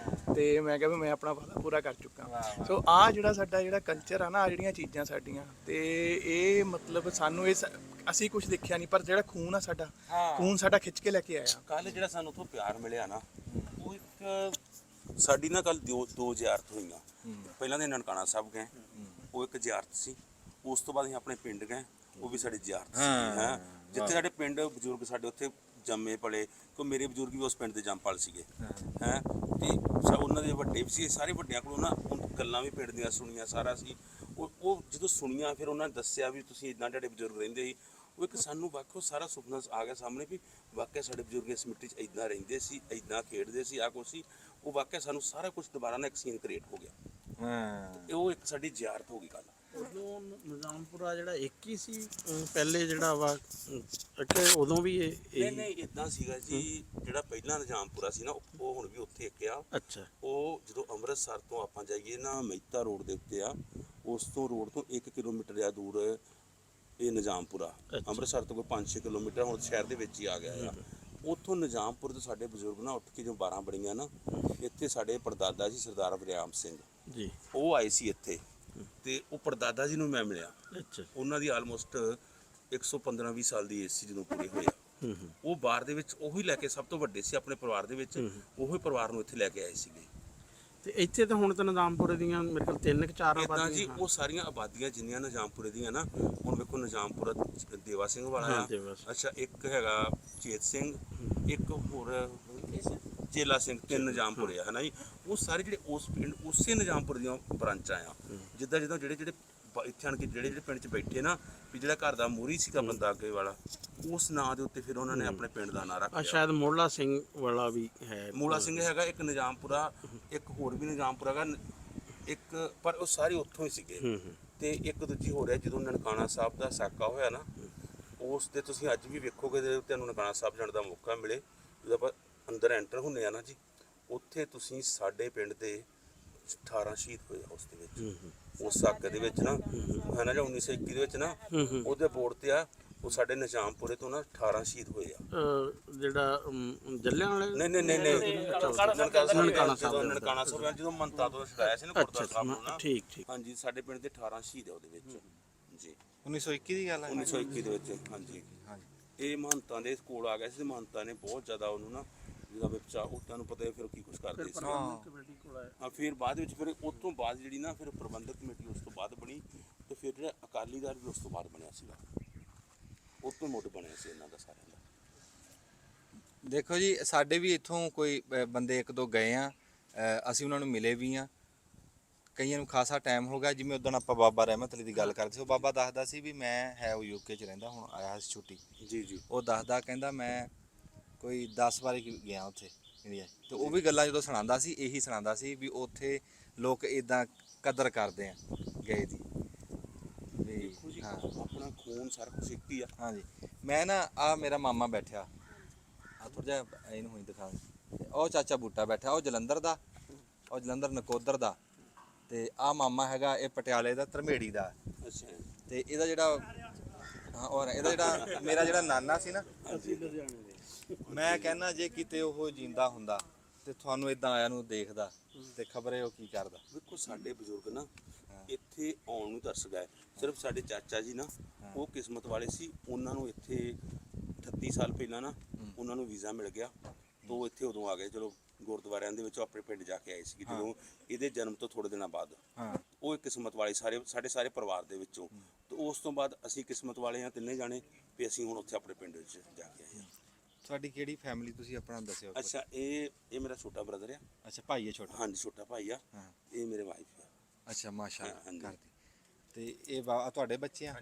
ਤੇ ਮੈਂ ਕਿਹਾ ਵੀ ਮੈਂ ਆਪਣਾ ਵਾਅਦਾ ਪੂਰਾ ਕਰ ਚੁੱਕਾ। ਸੋ ਆਹ ਜਿਹੜਾ ਸਾਡਾ ਜਿਹੜਾ ਕਲਚਰ ਆ ਨਾ, ਆਹ ਜਿਹੜੀਆਂ ਚੀਜ਼ਾਂ ਸਾਡੀਆਂ, ਤੇ ਇਹ ਮਤਲਬ ਸਾਨੂੰ ਇਹ ਅਸੀਂ ਕੁਝ ਦੇਖਿਆ ਨਹੀਂ, ਪਰ ਜਿਹੜਾ ਖੂਨ ਆ ਸਾਡਾ, ਖੂਨ ਸਾਡਾ ਖਿੱਚ ਕੇ ਲੈ ਕੇ ਆਇਆ। ਕੱਲ ਜਿਹੜਾ ਸਾਨੂੰ ਉੱਥੋਂ ਪਿਆਰ ਮਿਲਿਆ ਨਾ, ਉਹ ਇੱਕ ਸਾਡੀ ਨਾ ਕੱਲ ਦੋ ਜ਼ਿਆਰਤ ਹੋਈਆਂ। ਪਹਿਲਾਂ ਦੇ ਨਨਕਾਣਾ ਸਾਹਿਬ ਗਏ, ਉਹ ਇੱਕ ਜ਼ਿਆਰਤ ਸੀ। ਉਸ ਤੋਂ ਬਾਅਦ ਅਸੀਂ ਆਪਣੇ ਪਿੰਡ ਗਏ, ਉਹ ਵੀ ਸਾਡੀ ਜ਼ਿਆਰਤ ਸੀ। ਹੈ ਜਿੱਥੇ ਸਾਡੇ ਪਿੰਡ ਬਜ਼ੁਰਗ ਸਾਡੇ ਉੱਥੇ ਜੰਮੇ ਪਲੇ, ਕਿਉਂ ਮੇਰੇ ਬਜ਼ੁਰਗ ਵੀ ਉਸ ਪਿੰਡ ਦੇ ਜੰਮਪਲ ਸੀਗੇ। ਹੈ ਤੇ ਉਹਨਾਂ ਦੇ ਵੱਡੇ ਵੀ ਸੀ, ਸਾਰੇ ਵੱਡਿਆਂ ਕੋਲੋਂ ਨਾ ਗੱਲਾਂ ਵੀ ਪਿੰਡ ਦੀਆਂ ਸੁਣੀਆਂ, ਸਾਰਾ ਸੀ। ਉਹ ਜਦੋਂ ਸੁਣੀਆਂ ਫਿਰ ਉਹਨਾਂ ਨੇ ਦੱਸਿਆ ਵੀ ਤੁਸੀਂ ਇੱਦਾਂ ਤੁਹਾਡੇ ਬਜ਼ੁਰਗ ਰਹਿੰਦੇ ਸੀ। ਉਹ ਇੱਕ ਸਾਨੂੰ ਵਾਕਿਆ ਸਾਰਾ ਸੁਪਨਾ ਆ ਗਿਆ ਸਾਹਮਣੇ ਵੀ ਵਾਕਿਆ ਸਾਡੇ ਬਜ਼ੁਰਗ ਇਸ ਮਿੱਟੀ 'ਚ ਇੱਦਾਂ ਰਹਿੰਦੇ ਸੀ, ਇੱਦਾਂ ਖੇਡਦੇ ਸੀ, ਆਹ ਕੁਛ ਸੀ। ਉਹ ਵਾਕਿਆ ਸਾਨੂੰ ਸਾਰਾ ਕੁਝ ਦੁਬਾਰਾ ਨਾ ਇੱਕ ਸੀਨ ਕ੍ਰੀਏਟ ਹੋ ਗਿਆ। ਉਹ ਇੱਕ ਸਾਡੀ ਜ਼ਿਆਰਤ ਹੋ ਗਈ ਕੱਲ। ਉਦੋਂ ਨਿਜ਼ਾਮਪੁਰਾ ਜਿਹੜਾ ਇੱਕ ਹੀ ਸੀ ਪਹਿਲੇ ਜਿਹੜਾ ਵਾ ਕਿ ਉਦੋਂ ਵੀ ਨਹੀਂ ਇਦਾਂ ਸੀਗਾ ਜੀ। ਜਿਹੜਾ ਪਹਿਲਾਂ ਨਿਜ਼ਾਮਪੁਰਾ ਸੀ ਨਾ, ਉਹ ਹੁਣ ਵੀ ਉੱਥੇ ਇੱਕ ਆ। ਅੱਛਾ। ਉਹ ਜਦੋਂ ਅੰਮ੍ਰਿਤਸਰ ਤੋਂ ਆਪਾਂ ਜਾਈਏ ਨਾ, ਮਹਿਤਾ ਰੋਡ ਦੇ ਉੱਤੇ ਆ, ਉਸ ਤੋਂ ਰੋਡ ਤੋਂ 1 ਕਿਲੋਮੀਟਰ ਆ ਦੂਰ ਇਹ ਨਿਜ਼ਾਮਪੁਰਾ। ਅੰਮ੍ਰਿਤਸਰ ਤੋਂ ਕੋਈ 5-6 ਕਿਲੋਮੀਟਰ, ਹੁਣ ਸ਼ਹਿਰ ਦੇ ਵਿੱਚ ਹੀ ਆ ਗਿਆ ਆ। ਉੱਥੋਂ ਨਿਜ਼ਾਮਪੁਰ ਤੋਂ ਸਾਡੇ ਬਜ਼ੁਰਗ ਨਾ ਉੱਠ ਕੇ ਜੋ 12 ਬੜੀਆਂ ਨਾ, ਇੱਥੇ ਸਾਡੇ ਪੜਦਾਦਾ ਜੀ ਸਰਦਾਰ ਵਰਿਆਮ ਸਿੰਘ ਜੀ, ਉਹ ਆਏ ਸੀ ਇੱਥੇ, ਤੇ ਉਹ ਪੜਦਾਦਾ ਜੀ ਨੂੰ ਮੈਂ ਮਿਲਿਆ। ਅੱਛਾ। ਉਹਨਾਂ ਦੀ ਆਲਮੋਸਟ 115-20 ਸਾਲ ਦੀ ਏਜ ਸੀ ਜਦੋਂ ਪੂਰੀ ਹੋਈ। ਉਹ ਬਾਹਰ ਦੇ ਵਿੱਚ ਉਹੀ ਲੈ ਕੇ ਸਭ ਤੋਂ ਵੱਡੇ ਸੀ ਆਪਣੇ ਪਰਿਵਾਰ ਦੇ ਵਿੱਚ, ਉਹੀ ਪਰਿਵਾਰ ਨੂੰ ਇੱਥੇ ਲੈ ਕੇ ਆਏ ਸੀਗੇ। ਤੇ ਇੱਥੇ ਤਾਂ ਹੁਣ ਤਾਂ ਨਿਜ਼ਾਮਪੁਰੇ ਦੀਆਂ ਮੇਰੇ ਖਿਆਲ 3-4 ਇਦਾਂ ਜੀ ਉਹ ਸਾਰੀਆਂ ਆਬਾਦੀਆਂ ਜਿੰਨੀਆਂ ਨਿਜ਼ਾਮਪੁਰੇ ਦੀਆਂ ਨਾ, ਹੁਣ ਵੇਖੋ ਨਿਜ਼ਾਮਪੁਰਾ ਦੇਵਾ ਸਿੰਘ ਵਾਲਾ ਆ। ਅੱਛਾ, ਇੱਕ ਹੈਗਾ ਚੇਤ ਸਿੰਘ, ਇੱਕ ਹੋਰ ਚੇਲਾ ਸਿੰਘ, 3 ਨਿਜ਼ਾਮਪੁਰੇ ਆ, ਹੈ ਨਾ ਜੀ। ਉਹ ਸਾਰੇ ਜਿਹੜੇ ਉਸ ਪਿੰਡ ਉਸੇ ਨਿਜ਼ਾਮਪੁਰ ਦੀਆਂ ਬ੍ਰਾਂਚਾਂ ਆ। ਜਿੱਦਾਂ ਜਿਹੜੇ ਇੱਥੇ ਆਣ ਕੇ ਜਿਹੜੇ ਪਿੰਡ 'ਚ ਬੈਠੇ ਨਾ, ਵੀ ਜਿਹੜਾ ਘਰ ਦਾ ਮੂਹਰੀ ਸੀਗਾ ਬੰਦਾ ਅੱਗੇ ਵਾਲਾ, ਉਸ ਨਾਂ ਦੇ ਉੱਤੇ ਫਿਰ ਉਹਨਾਂ ਨੇ ਆਪਣੇ ਪਿੰਡ ਦਾ ਨਾਂ ਰੱਖਿਆ। ਸ਼ਾਇਦ ਮੋਲਾ ਸਿੰਘ ਵਾਲਾ ਵੀ ਹੈ। ਮੋਲਾ ਸਿੰਘ ਹੈਗਾ ਇੱਕ ਨਿਜ਼ਾਮਪੁਰਾ, ਇੱਕ ਹੋਰ ਵੀ ਨਿਜ਼ਾਮਪੁਰਾ ਹੈਗਾ ਇੱਕ, ਪਰ ਉਹ ਸਾਰੇ ਉੱਥੋਂ ਹੀ ਸੀਗੇ। ਤੇ ਇੱਕ ਦੂਜੀ ਹੋ ਰਿਹਾ, ਜਦੋਂ ਨਨਕਾਣਾ ਸਾਹਿਬ ਦਾ ਸਾਕਾ ਹੋਇਆ ਨਾ, ਉਸ ਤੇ ਤੁਸੀਂ ਅੱਜ ਵੀ ਵੇਖੋਗੇ, ਜੇ ਤੁਹਾਨੂੰ ਨਨਕਾਣਾ ਸਾਹਿਬ ਜਾਣ ਦਾ ਮੌਕਾ ਮਿਲੇ, ਜਦੋਂ ਆਪਾਂ ਅੰਦਰ ਐਂਟਰ ਹੁੰਦੇ ਆ ਨਾ ਜੀ, ਉੱਥੇ ਤੁਸੀਂ ਸਾਡੇ ਪਿੰਡ ਦੇ 18 ਸ਼ਹੀਦ ਹੋਏ ਉਸ ਦੇ ਵਿੱਚ, ਉਸ ਸਾਕੇ ਦੇ ਵਿੱਚ ਨਾ, ਹੈ ਨਾ, ਜਾਂ 1921 ਦੇ ਵਿੱਚ ਨਾ, ਉਹਦੇ ਬੋਰਡ ਤੇ ਆ, ਉਹ ਸਾਡੇ ਨਿਜ਼ਾਮਪੁਰੇ ਤੋਂ ਨਾ 18 ਸ਼ਹੀਦ ਹੋਏ ਆ। ਜਿਹੜਾ ਜੱਲਿਆਂ ਵਾਲੇ ਨਹੀਂ ਨਨਕਾਣਾ ਸਾਹਿਬ ਜਦੋਂ ਮੰਤਾ ਤੋਂ ਛਡਾਇਆ ਸੀ ਨਾ ਗੁਰਦੁਆਰਾ ਸਾਹਿਬ ਨੂੰ ਨਾ। ਠੀਕ। ਹਾਂਜੀ, ਸਾਡੇ ਪਿੰਡ ਦੇ 18 ਸ਼ਹੀਦ ਆ ਉਹਦੇ ਵਿੱਚ ਜੀ। 1921 ਦੀ ਗੱਲ ਹੈ। 1921 ਦੇ ਵਿੱਚ ਹਾਂਜੀ। ਇਹ ਮਹੰਤਾਂ ਦੇ ਕੋਲ ਆ ਗਿਆ ਸੀ, ਮਹੰਤਾਂ ਨੇ ਬਹੁਤ ਜ਼ਿਆਦਾ ਉਹਨੂੰ ਨਾ, ਜਿਹਦਾ ਵਿੱਚ ਉਹ ਤੁਹਾਨੂੰ ਪਤਾ ਹੈ ਫਿਰ ਕੀ ਕੁਝ ਕਰਦੇ ਸੀ। ਹਾਂ, ਫਿਰ ਬਾਅਦ ਵਿੱਚ ਫਿਰ ਉਸ ਤੋਂ ਬਾਅਦ ਜਿਹੜੀ ਨਾ ਫਿਰ ਪ੍ਰਬੰਧਕ ਕਮੇਟੀ ਉਸ ਤੋਂ ਬਾਅਦ ਬਣੀ, ਤੇ ਫਿਰ ਜਿਹੜਾ ਅਕਾਲੀ ਦਲ ਵੀ ਉਸ ਤੋਂ ਬਾਅਦ ਬਣਿਆ ਸੀਗਾ। ਉਹ ਤੋਂ ਮੁੱਢ ਬਣਿਆ ਸੀ ਇਹਨਾਂ ਦਾ ਸਾਰਿਆਂ ਦਾ। ਦੇਖੋ ਜੀ, ਸਾਡੇ ਵੀ ਇੱਥੋਂ ਕੋਈ ਬੰਦੇ 1-2 ਗਏ ਆ, ਅਸੀਂ ਉਹਨਾਂ ਨੂੰ ਮਿਲੇ ਵੀ ਆ, ਕਈਆਂ ਨੂੰ ਖਾਸਾ ਟਾਈਮ ਹੋ ਗਿਆ। ਜਿਵੇਂ ਉਦੋਂ ਆਪਾਂ ਬਾਬਾ ਰਹਿਮਤ ਅਲੀ ਦੀ ਗੱਲ ਕਰਦੇ ਸੀ, ਉਹ ਬਾਬਾ ਦੱਸਦਾ ਸੀ ਵੀ ਮੈਂ ਉਹ ਯੂਕੇ 'ਚ ਰਹਿੰਦਾ, ਹੁਣ ਆਇਆ ਸੀ ਛੁੱਟੀ। ਜੀ। ਉਹ ਦੱਸਦਾ, ਕਹਿੰਦਾ ਮੈਂ ਕੋਈ 10 ਵਾਰੀ ਗਿਆ ਉੱਥੇ ਇੰਡੀਆ, ਤੇ ਉਹ ਵੀ ਗੱਲਾਂ ਜਦੋਂ ਸੁਣਾਉਂਦਾ ਸੀ, ਇਹੀ ਸੁਣਾਉਂਦਾ ਸੀ ਵੀ ਉੱਥੇ ਲੋਕ ਇਦਾਂ ਕਦਰ ਕਰਦੇ ਆ ਗਏ ਦੀ ਵੀ। ਹਾਂ, ਆਪਣਾ ਖੂਨ ਸਾਰਾ ਕੁਝ ਇੱਕ ਹੀ ਆ। ਹਾਂਜੀ, ਮੈਂ ਨਾ ਆ ਮੇਰਾ ਮਾਮਾ ਬੈਠਿਆ ਆ, ਥੋੜਾ ਜਿਹਾ ਇਹਨੂੰ ਹੋਈ ਦਿਖਾ, ਉਹ ਚਾਚਾ ਬੂਟਾ ਬੈਠਾ, ਉਹ ਜਲੰਧਰ ਦਾ, ਉਹ ਜਲੰਧਰ ਨਕੋਦਰ ਦਾ, ਤੇ ਆ ਮਾਮਾ ਹੈਗਾ ਇਹ ਪਟਿਆਲੇ ਦਾ ਧਰਮੇੜੀ ਦਾ। ਅੱਛਾ। ਤੇ ਇਹਦਾ ਜਿਹੜਾ ਔਰ ਇਹਦਾ ਜਿਹੜਾ ਮੇਰਾ ਜਿਹੜਾ ਨਾਨਾ ਸੀ ਨਾ, ਮੈਂ ਕਹਿੰਦਾ ਜੇ ਕਿਤੇ ਉਹ ਜਿੰਦਾ ਹੁੰਦਾ ਤੇ ਤੁਹਾਨੂੰ ਇਦਾਂ ਆਇਆ ਨੂੰ ਦੇਖਦਾ ਤੇ ਖਬਰੇ ਉਹ ਕੀ ਕਰਦਾ। ਵੇਖੋ ਸਾਡੇ ਬਜ਼ੁਰਗ ਨਾ ਤਰਸ ਗਏ। ਸਿਰਫ ਸਾਡੇ ਚਾਚਾ ਜੀ ਨਾ ਉਹ ਕਿਸਮਤ ਵਾਲੇ ਸੀ, ਉਹਨਾਂ ਨੂੰ ਇੱਥੇ 38 ਸਾਲ ਪਹਿਲਾਂ ਨਾ ਉਹਨਾਂ ਨੂੰ ਵੀਜ਼ਾ ਮਿਲ ਗਿਆ, ਤਾਂ ਉਹ ਇੱਥੇ ਉਦੋਂ ਆ ਗਏ। ਚਲੋ ਗੁਰਦੁਆਰਿਆਂ ਦੇ ਵਿੱਚ ਆਪਣੇ ਪਿੰਡ ਜਾ ਕੇ ਆਏ ਸੀ ਜਦੋਂ ਇਹਦੇ ਜਨਮ ਤੋਂ ਥੋੜੇ ਦਿਨਾਂ ਬਾਅਦ। ਉਹ ਇੱਕ ਕਿਸਮਤ ਵਾਲੇ ਸਾਡੇ ਸਾਰੇ ਪਰਿਵਾਰ ਦੇ ਵਿੱਚੋਂ। ਤੇ ਉਸ ਤੋਂ ਬਾਅਦ ਅਸੀਂ ਕਿਸਮਤ ਵਾਲੇ ਹਾਂ ਤਿੰਨੇ ਜਾਣੇ ਵੀ ਅਸੀਂ ਹੁਣ ਉੱਥੇ ਆਪਣੇ ਪਿੰਡ ਵਿੱਚ ਜਾ ਕੇ ਆਏ ਹਾਂ। ਤੁਹਾਡੀ ਕਿਹੜੀ ਫੈਮਿਲੀ, ਤੁਸੀਂ ਆਪਣਾ ਦੱਸਿਓ। ਅੱਛਾ, ਇਹ ਮੇਰਾ ਛੋਟਾ ਬ੍ਰਦਰ ਆ। ਅੱਛਾ, ਭਾਈ ਹੈ ਛੋਟਾ। ਹਾਂਜੀ, ਛੋਟਾ ਭਾਈ ਆ। ਇਹ ਮੇਰੇ ਵਾਈਫ ਆ। ਅੱਛਾ, ਮਾਸ਼ਾਅੱਲਾ। ਹਾਂਜੀ। ਘਰ ਦੇ ਤੇ ਇਹ ਤੁਹਾਡੇ ਬੱਚੇ ਆ?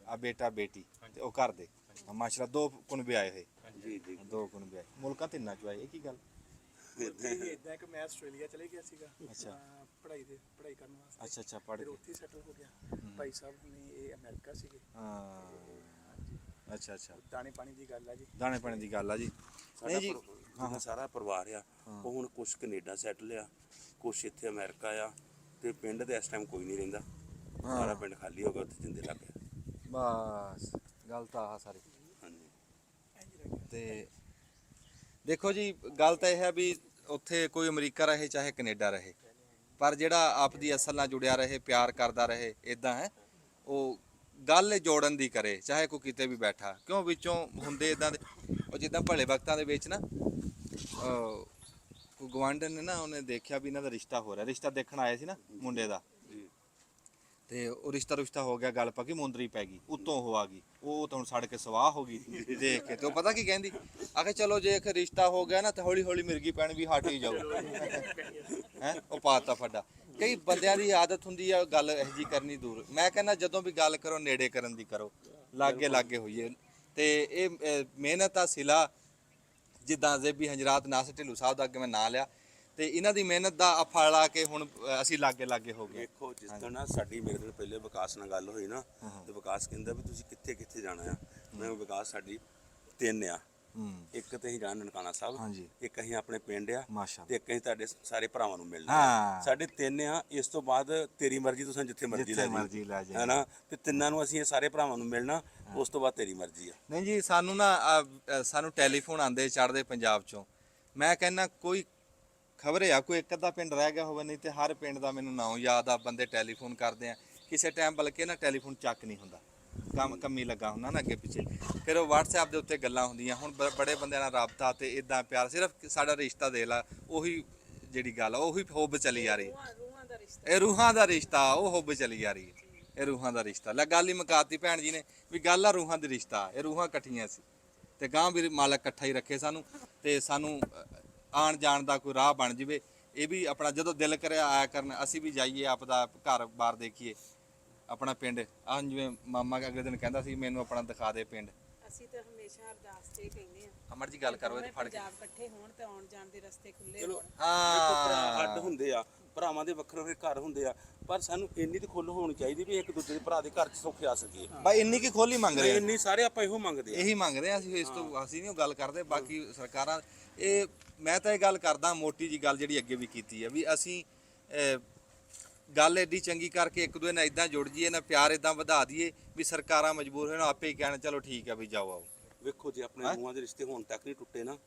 ਆ ਬੇਟਾ ਬੇਟੀ ਤੇ ਉਹ ਘਰ ਦੇ। ਮਾਸ਼ਾਅੱਲਾ, 2 ਕੁਨਬੇ ਆਏ ਹੋਏ। ਜੀ ਜੀ। 2 ਕੁਨਬੇ ਆਏ, ਮੁਲਕਾਂ ਤਿੰਨਾਂ ਚੋਂ ਆਏ, ਇਹ ਕੀ ਗੱਲ? ਇਦਾਂ ਕਿ ਮੈਂ ਆਸਟ੍ਰੇਲੀਆ ਚਲੇ ਗਿਆ ਸੀਗਾ ਅੱਛਾ। ਪੜ੍ਹਾਈ ਕਰਨ ਵਾਸਤੇ। ਅੱਛਾ ਅੱਛਾ, ਪੜ੍ਹ ਫਿਰ ਕੇ। ਉੱਥੇ ਸੈਟਲ ਹੋ ਗਿਆ। ਭਾਈ ਸਾਹਿਬ ਨੇ ਇਹ ਅਮਰੀਕਾ ਸੀਗੇ। ਹਾਂ, ਅੱਛਾ ਅੱਛਾ। ਦਾਣੇ ਪਾਣੀ ਦੀ ਗੱਲ ਆ ਜੀ। ਦਾਣੇ ਪਾਣੀ ਦੀ ਗੱਲ ਆ ਜੀ। ਨਹੀਂ ਜੀ, ਸਾਡਾ ਸਾਰਾ ਪਰਿਵਾਰ ਆ ਉਹ ਹੁਣ ਕੁਛ ਕੈਨੇਡਾ ਸੈਟਲ ਆ, ਕੁਛ ਇੱਥੇ ਅਮਰੀਕਾ ਆ, ਤੇ ਪਿੰਡ ਦੇ ਇਸ ਟਾਈਮ ਕੋਈ ਨਹੀਂ ਰਹਿੰਦਾ। ਸਾਰਾ ਪਿੰਡ ਖਾਲੀ ਹੋ ਗਿਆ, ਉੱਥੇ ਜਿੰਦੇ ਲੱਗ ਗਿਆ। ਬਸ ਗੱਲ ਤਾਂ ਆਹ ਸਾਰੀ। ਹਾਂਜੀ। ਤੇ ਦੇਖੋ ਜੀ, ਗੱਲ ਤਾਂ ਇਹ ਹੈ ਵੀ ਉੱਥੇ ਕੋਈ ਅਮਰੀਕਾ ਰਹੇ ਚਾਹੇ ਕੈਨੇਡਾ ਰਹੇ, ਪਰ ਜਿਹੜਾ ਆਪਦੀ ਅਸਲ ਨਾਲ ਜੁੜਿਆ ਰਹੇ, ਪਿਆਰ ਕਰਦਾ ਰਹੇ, ਇਦਾਂ ਹੈ ਉਹ ਗੱਲ ਜੋੜਨ ਦੀ ਕਰੇ, ਚਾਹੇ ਕੋਈ ਕਿਤੇ ਵੀ ਬੈਠਾ। ਕਿਉਂ ਵਿੱਚੋਂ ਹੁੰਦੇ ਇਦਾਂ ਦੇ, ਉਹ ਜਿੱਦਾਂ ਭਲੇ ਵਕਤਾਂ ਦੇ ਵਿੱਚ ਨਾ ਕੋਈ ਗਵਾਂਢਣ ਨੇ ਨਾ, ਉਹਨੇ ਦੇਖਿਆ ਵੀ ਇਹਨਾਂ ਦਾ ਰਿਸ਼ਤਾ ਹੋ ਰਿਹਾ, ਰਿਸ਼ਤਾ ਦੇਖਣ ਆਏ ਸੀ ਨਾ ਮੁੰਡੇ ਦਾ, ਤੇ ਉਹ ਰਿਸ਼ਤਾ ਹੋ ਗਿਆ, ਗੱਲ ਪੱਕੀ, ਮੁੰਦਰੀ ਪੈ ਗਈ, ਉੱਤੋਂ ਉਹ ਆ ਗਈ, ਉਹ ਤਾਂ ਹੁਣ ਸੜ ਕੇ ਸਵਾਹ ਹੋ ਗਈ ਦੇਖ ਕੇ। ਤੇ ਉਹ ਪਤਾ ਕੀ ਕਹਿੰਦੀ, ਆਖੇ ਚਲੋ ਜੇ ਇੱਕ ਰਿਸ਼ਤਾ ਹੋ ਗਿਆ ਨਾ ਤਾਂ ਹੌਲੀ ਹੌਲੀ ਮਿਰਗੀ ਪੈਣ ਵੀ ਹਟ ਹੀ ਜਾਊ। ਹੈ ਉਹ ਪਾਤਾ ਫੱਡਾ। ਕਈ ਬੰਦਿਆਂ ਦੀ ਆਦਤ ਹੁੰਦੀ ਆ ਗੱਲ ਇਹੋ ਜਿਹੀ ਕਰਨੀ ਦੂਰ। ਮੈਂ ਕਹਿੰਦਾ ਜਦੋਂ ਵੀ ਗੱਲ ਕਰੋ ਨੇੜੇ ਕਰਨ ਦੀ ਕਰੋ, ਲਾਗੇ ਹੋਈਏ। ਤੇ ਇਹ ਮਿਹਨਤ ਆ ਸਿਲਾ, ਜਿੱਦਾਂ ਜ਼ੇਬੀ ਹੰਜਰਾਤ ਨਾਸਰ ਢਿੱਲੋਂ ਸਾਹਿਬ ਦਾ ਅੱਗੇ ਮੈਂ ਨਾਂ ਲਿਆ, ਤੇ ਇਹਨਾਂ ਦੀ ਮਿਹਨਤ ਦਾ ਫਲ ਆ ਕੇ ਹੁਣ ਅਸੀਂ ਲਾਗੇ ਹੋ ਗਏ। ਵੇਖੋ, ਜਿਸ ਤਰ੍ਹਾਂ ਨਾ ਸਾਡੀ ਮੇਰੇ ਨਾਲ ਪਹਿਲੇ ਵਿਕਾਸ ਨਾਲ ਗੱਲ ਹੋਈ ਨਾ, ਤੇ ਵਿਕਾਸ ਕਹਿੰਦਾ ਵੀ ਤੁਸੀਂ ਕਿੱਥੇ ਜਾਣਾ ਆ। ਮੈਂ ਵਿਕਾਸ ਸਾਡੀ 3 ਆ। ਇੱਕ ਤੇ ਅਸੀਂ ਜਾਣਾ ਨਨਕਾਣਾ ਸਾਹਿਬ, ਇੱਕ ਅਸੀਂ ਆਪਣੇ ਪਿੰਡ ਆ, ਤੇ ਇੱਕ ਅਸੀਂ ਤੁਹਾਡੇ ਸਾਰੇ ਭਰਾਵਾਂ ਨੂੰ ਮਿਲਣਾ। ਸਾਡੇ 3 ਆ। ਇਸ ਤੋਂ ਬਾਅਦ ਤੇਰੀ ਮਰਜ਼ੀ, ਤੁਸੀਂ ਜਿੱਥੇ ਮਰਜ਼ੀ ਲੈ ਜਾਓ, ਹੈਨਾ। ਤੇ ਤਿੰਨਾਂ ਨੂੰ ਅਸੀਂ ਇਹ ਸਾਰੇ ਭਰਾਵਾਂ ਨੂੰ ਮਿਲਣਾ, ਉਸ ਤੋਂ ਬਾਅਦ ਤੇਰੀ ਮਰਜ਼ੀ ਆ। ਨਹੀਂ ਜੀ, ਸਾਨੂੰ ਟੈਲੀਫੋਨ ਆਉਂਦੇ ਚੜ੍ਹਦੇ ਪੰਜਾਬ ਚੋਂ। ਮੈਂ ਕਹਿੰਦਾ ਕੋਈ ਖਬਰੇ ਆ ਕੋਈ ਇੱਕ ਅੱਧਾ ਪਿੰਡ ਰਹਿ ਗਿਆ ਹੋਵੇ, ਨਹੀਂ ਤੇ ਹਰ ਪਿੰਡ ਦਾ ਮੈਨੂੰ ਨਾਂ ਯਾਦ ਆ। ਬੰਦੇ ਟੈਲੀਫੋਨ ਕਰਦੇ ਆ ਕਿਸੇ ਟਾਈਮ, ਬਲਕਿ ਨਾ ਟੈਲੀਫੋਨ ਚੱਕ ਨਹੀਂ ਹੁੰਦਾ, ਕੰਮੀ ਲੱਗਾ ਹੁੰਦਾ ਨਾ ਅੱਗੇ ਪਿੱਛੇ। ਫਿਰ ਉਹ WhatsApp ਦੇ ਉੱਤੇ ਗੱਲਾਂ ਹੁੰਦੀਆਂ। ਹੁਣ ਬੜੇ ਬੰਦਿਆਂ ਨਾਲ ਰਾਬਤਾ ਤੇ ਇਦਾਂ ਪਿਆਰ, ਸਿਰਫ ਸਾਡਾ ਰਿਸ਼ਤਾ ਦੇ ਲਾ, ਉਹੀ ਜਿਹੜੀ ਗੱਲ ਆ, ਉਹੀ ਹੁੱਬ ਚਲੀ ਆ ਰਹੀ। ਇਹ ਰੂਹਾਂ ਦਾ ਰਿਸ਼ਤਾ, ਉਹ ਹੁੱਬ ਚਲੀ ਆ ਰਹੀ ਹੈ। ਇਹ ਰੂਹਾਂ ਦਾ ਰਿਸ਼ਤਾ ਲੈ, ਗੱਲ ਹੀ ਮੁਕਾਤੀ ਭੈਣ ਜੀ ਨੇ ਵੀ ਗੱਲ ਆ ਰੂਹਾਂ ਦੀ ਰਿਸ਼ਤਾ। ਇਹ ਰੂਹਾਂ ਇਕੱਠੀਆਂ ਸੀ ਤੇ ਗਾਂ ਵੀ ਮਾਲਕ ਇਕੱਠਾ ਹੀ ਰੱਖੇ ਸਾਨੂੰ, ਤੇ ਸਾਨੂੰ ਆਣ ਜਾਣ ਦਾ ਕੋਈ ਰਾਹ ਬਣ ਜਵੇ। ਇਹ ਵੀ ਆਪਣਾ ਜਦੋਂ ਦਿਲ ਕਰਿਆ ਆਇਆ ਕਰਨ, ਅਸੀਂ ਵੀ ਜਾਈਏ, ਆਪਦਾ ਘਰ-ਬਾਰ ਦੇਖੀਏ, ਆਪਣਾ ਪਿੰਡ। ਆਹ ਜਿਵੇਂ ਮਾਮਾ ਅਗਲੇ ਦਿਨ ਕਹਿੰਦਾ ਸੀ ਮੈਨੂੰ ਆਪਣਾ ਦਿਖਾ ਦੇ ਪਿੰਡ। ਅਸੀਂ ਤਾਂ ਹਮੇਸ਼ਾ ਅਰਦਾਸ ਤੇ ਕਹਿੰਦੇ ਆ ਅਮਰ ਜੀ ਗੱਲ ਕਰੋ ਇਹ ਫੜ ਕੇ। ਪੰਜਾਬ ਇਕੱਠੇ ਹੋਣ ਤੇ ਆਉਣ ਜਾਣ ਦੇ ਰਸਤੇ ਖੁੱਲੇ ਚਲੋ, ਹੋਣ। ਦੇਖੋ ਭਰਾ ਅੱਡ ਹੁੰਦੇ ਆ, ਭਰਾਵਾਂ ਦੇ ਵੱਖਰੇ ਘਰ ਹੁੰਦੇ ਆ, ਪਰ ਸਾਨੂੰ ਇੰਨੀ ਤਾਂ ਖੁੱਲ੍ਹ ਹੋਣੀ ਚਾਹੀਦੀ ਵੀ ਇੱਕ ਦੂਜੇ ਦੇ ਭਰਾ ਦੇ ਘਰ 'ਚ ਸੌਖੇ ਆ ਸਕੀਏ। ਬਾਈ ਇੰਨੀ ਕੀ ਖੋਲੀ ਮੰਗ ਰਹੇ ਆ, ਇੰਨੀ ਸਾਰੇ ਆਪਾਂ ਇਹੋ ਮੰਗਦੇ ਆ। ਇਹੀ ਮੰਗਦੇ ਆ ਅਸੀਂ। ਇਸ ਤੋਂ ਅਸੀਂ ਨਹੀਂ ਉਹ ਗੱਲ ਕਰਦੇ। ਬਾਕੀ ਸਰਕਾਰਾਂ ਇਹ, ਮੈਂ ਤਾਂ ਇਹ ਗੱਲ ਕਰਦਾ ਮੋਟੀ ਜੀ ਗੱਲ ਜਿਹੜੀ ਅੱਗੇ ਵੀ ਕੀਤੀ ਆ, ਵੀ ਅਸੀਂ ਗੱਲ ਐਡੀ ਚੰਗੀ ਕਰਕੇ ਇੱਕ ਦੂਜੇ ਨਾਲ ਇਦਾਂ ਜੁੜ ਜਾਈਏ ਨਾ, ਪਿਆਰ ਇਦਾਂ ਵਧਾ ਦਈਏ ਵੀ ਸਰਕਾਰਾਂ ਮਜਬੂਰ ਹੋਣ ਆਪੇ ਹੀ ਕਹਿਣ ਚਲੋ ਠੀਕ ਆ ਵੀ ਜਾਓ ਆਓ। ਵੇਖੋ, ਜੇ ਆਪਣੇ ਰੂਹਾਂ ਦੇ ਰਿਸ਼ਤੇ ਹੁਣ ਤੱਕ ਨਹੀਂ ਟੁੱਟੇ ਨਾ,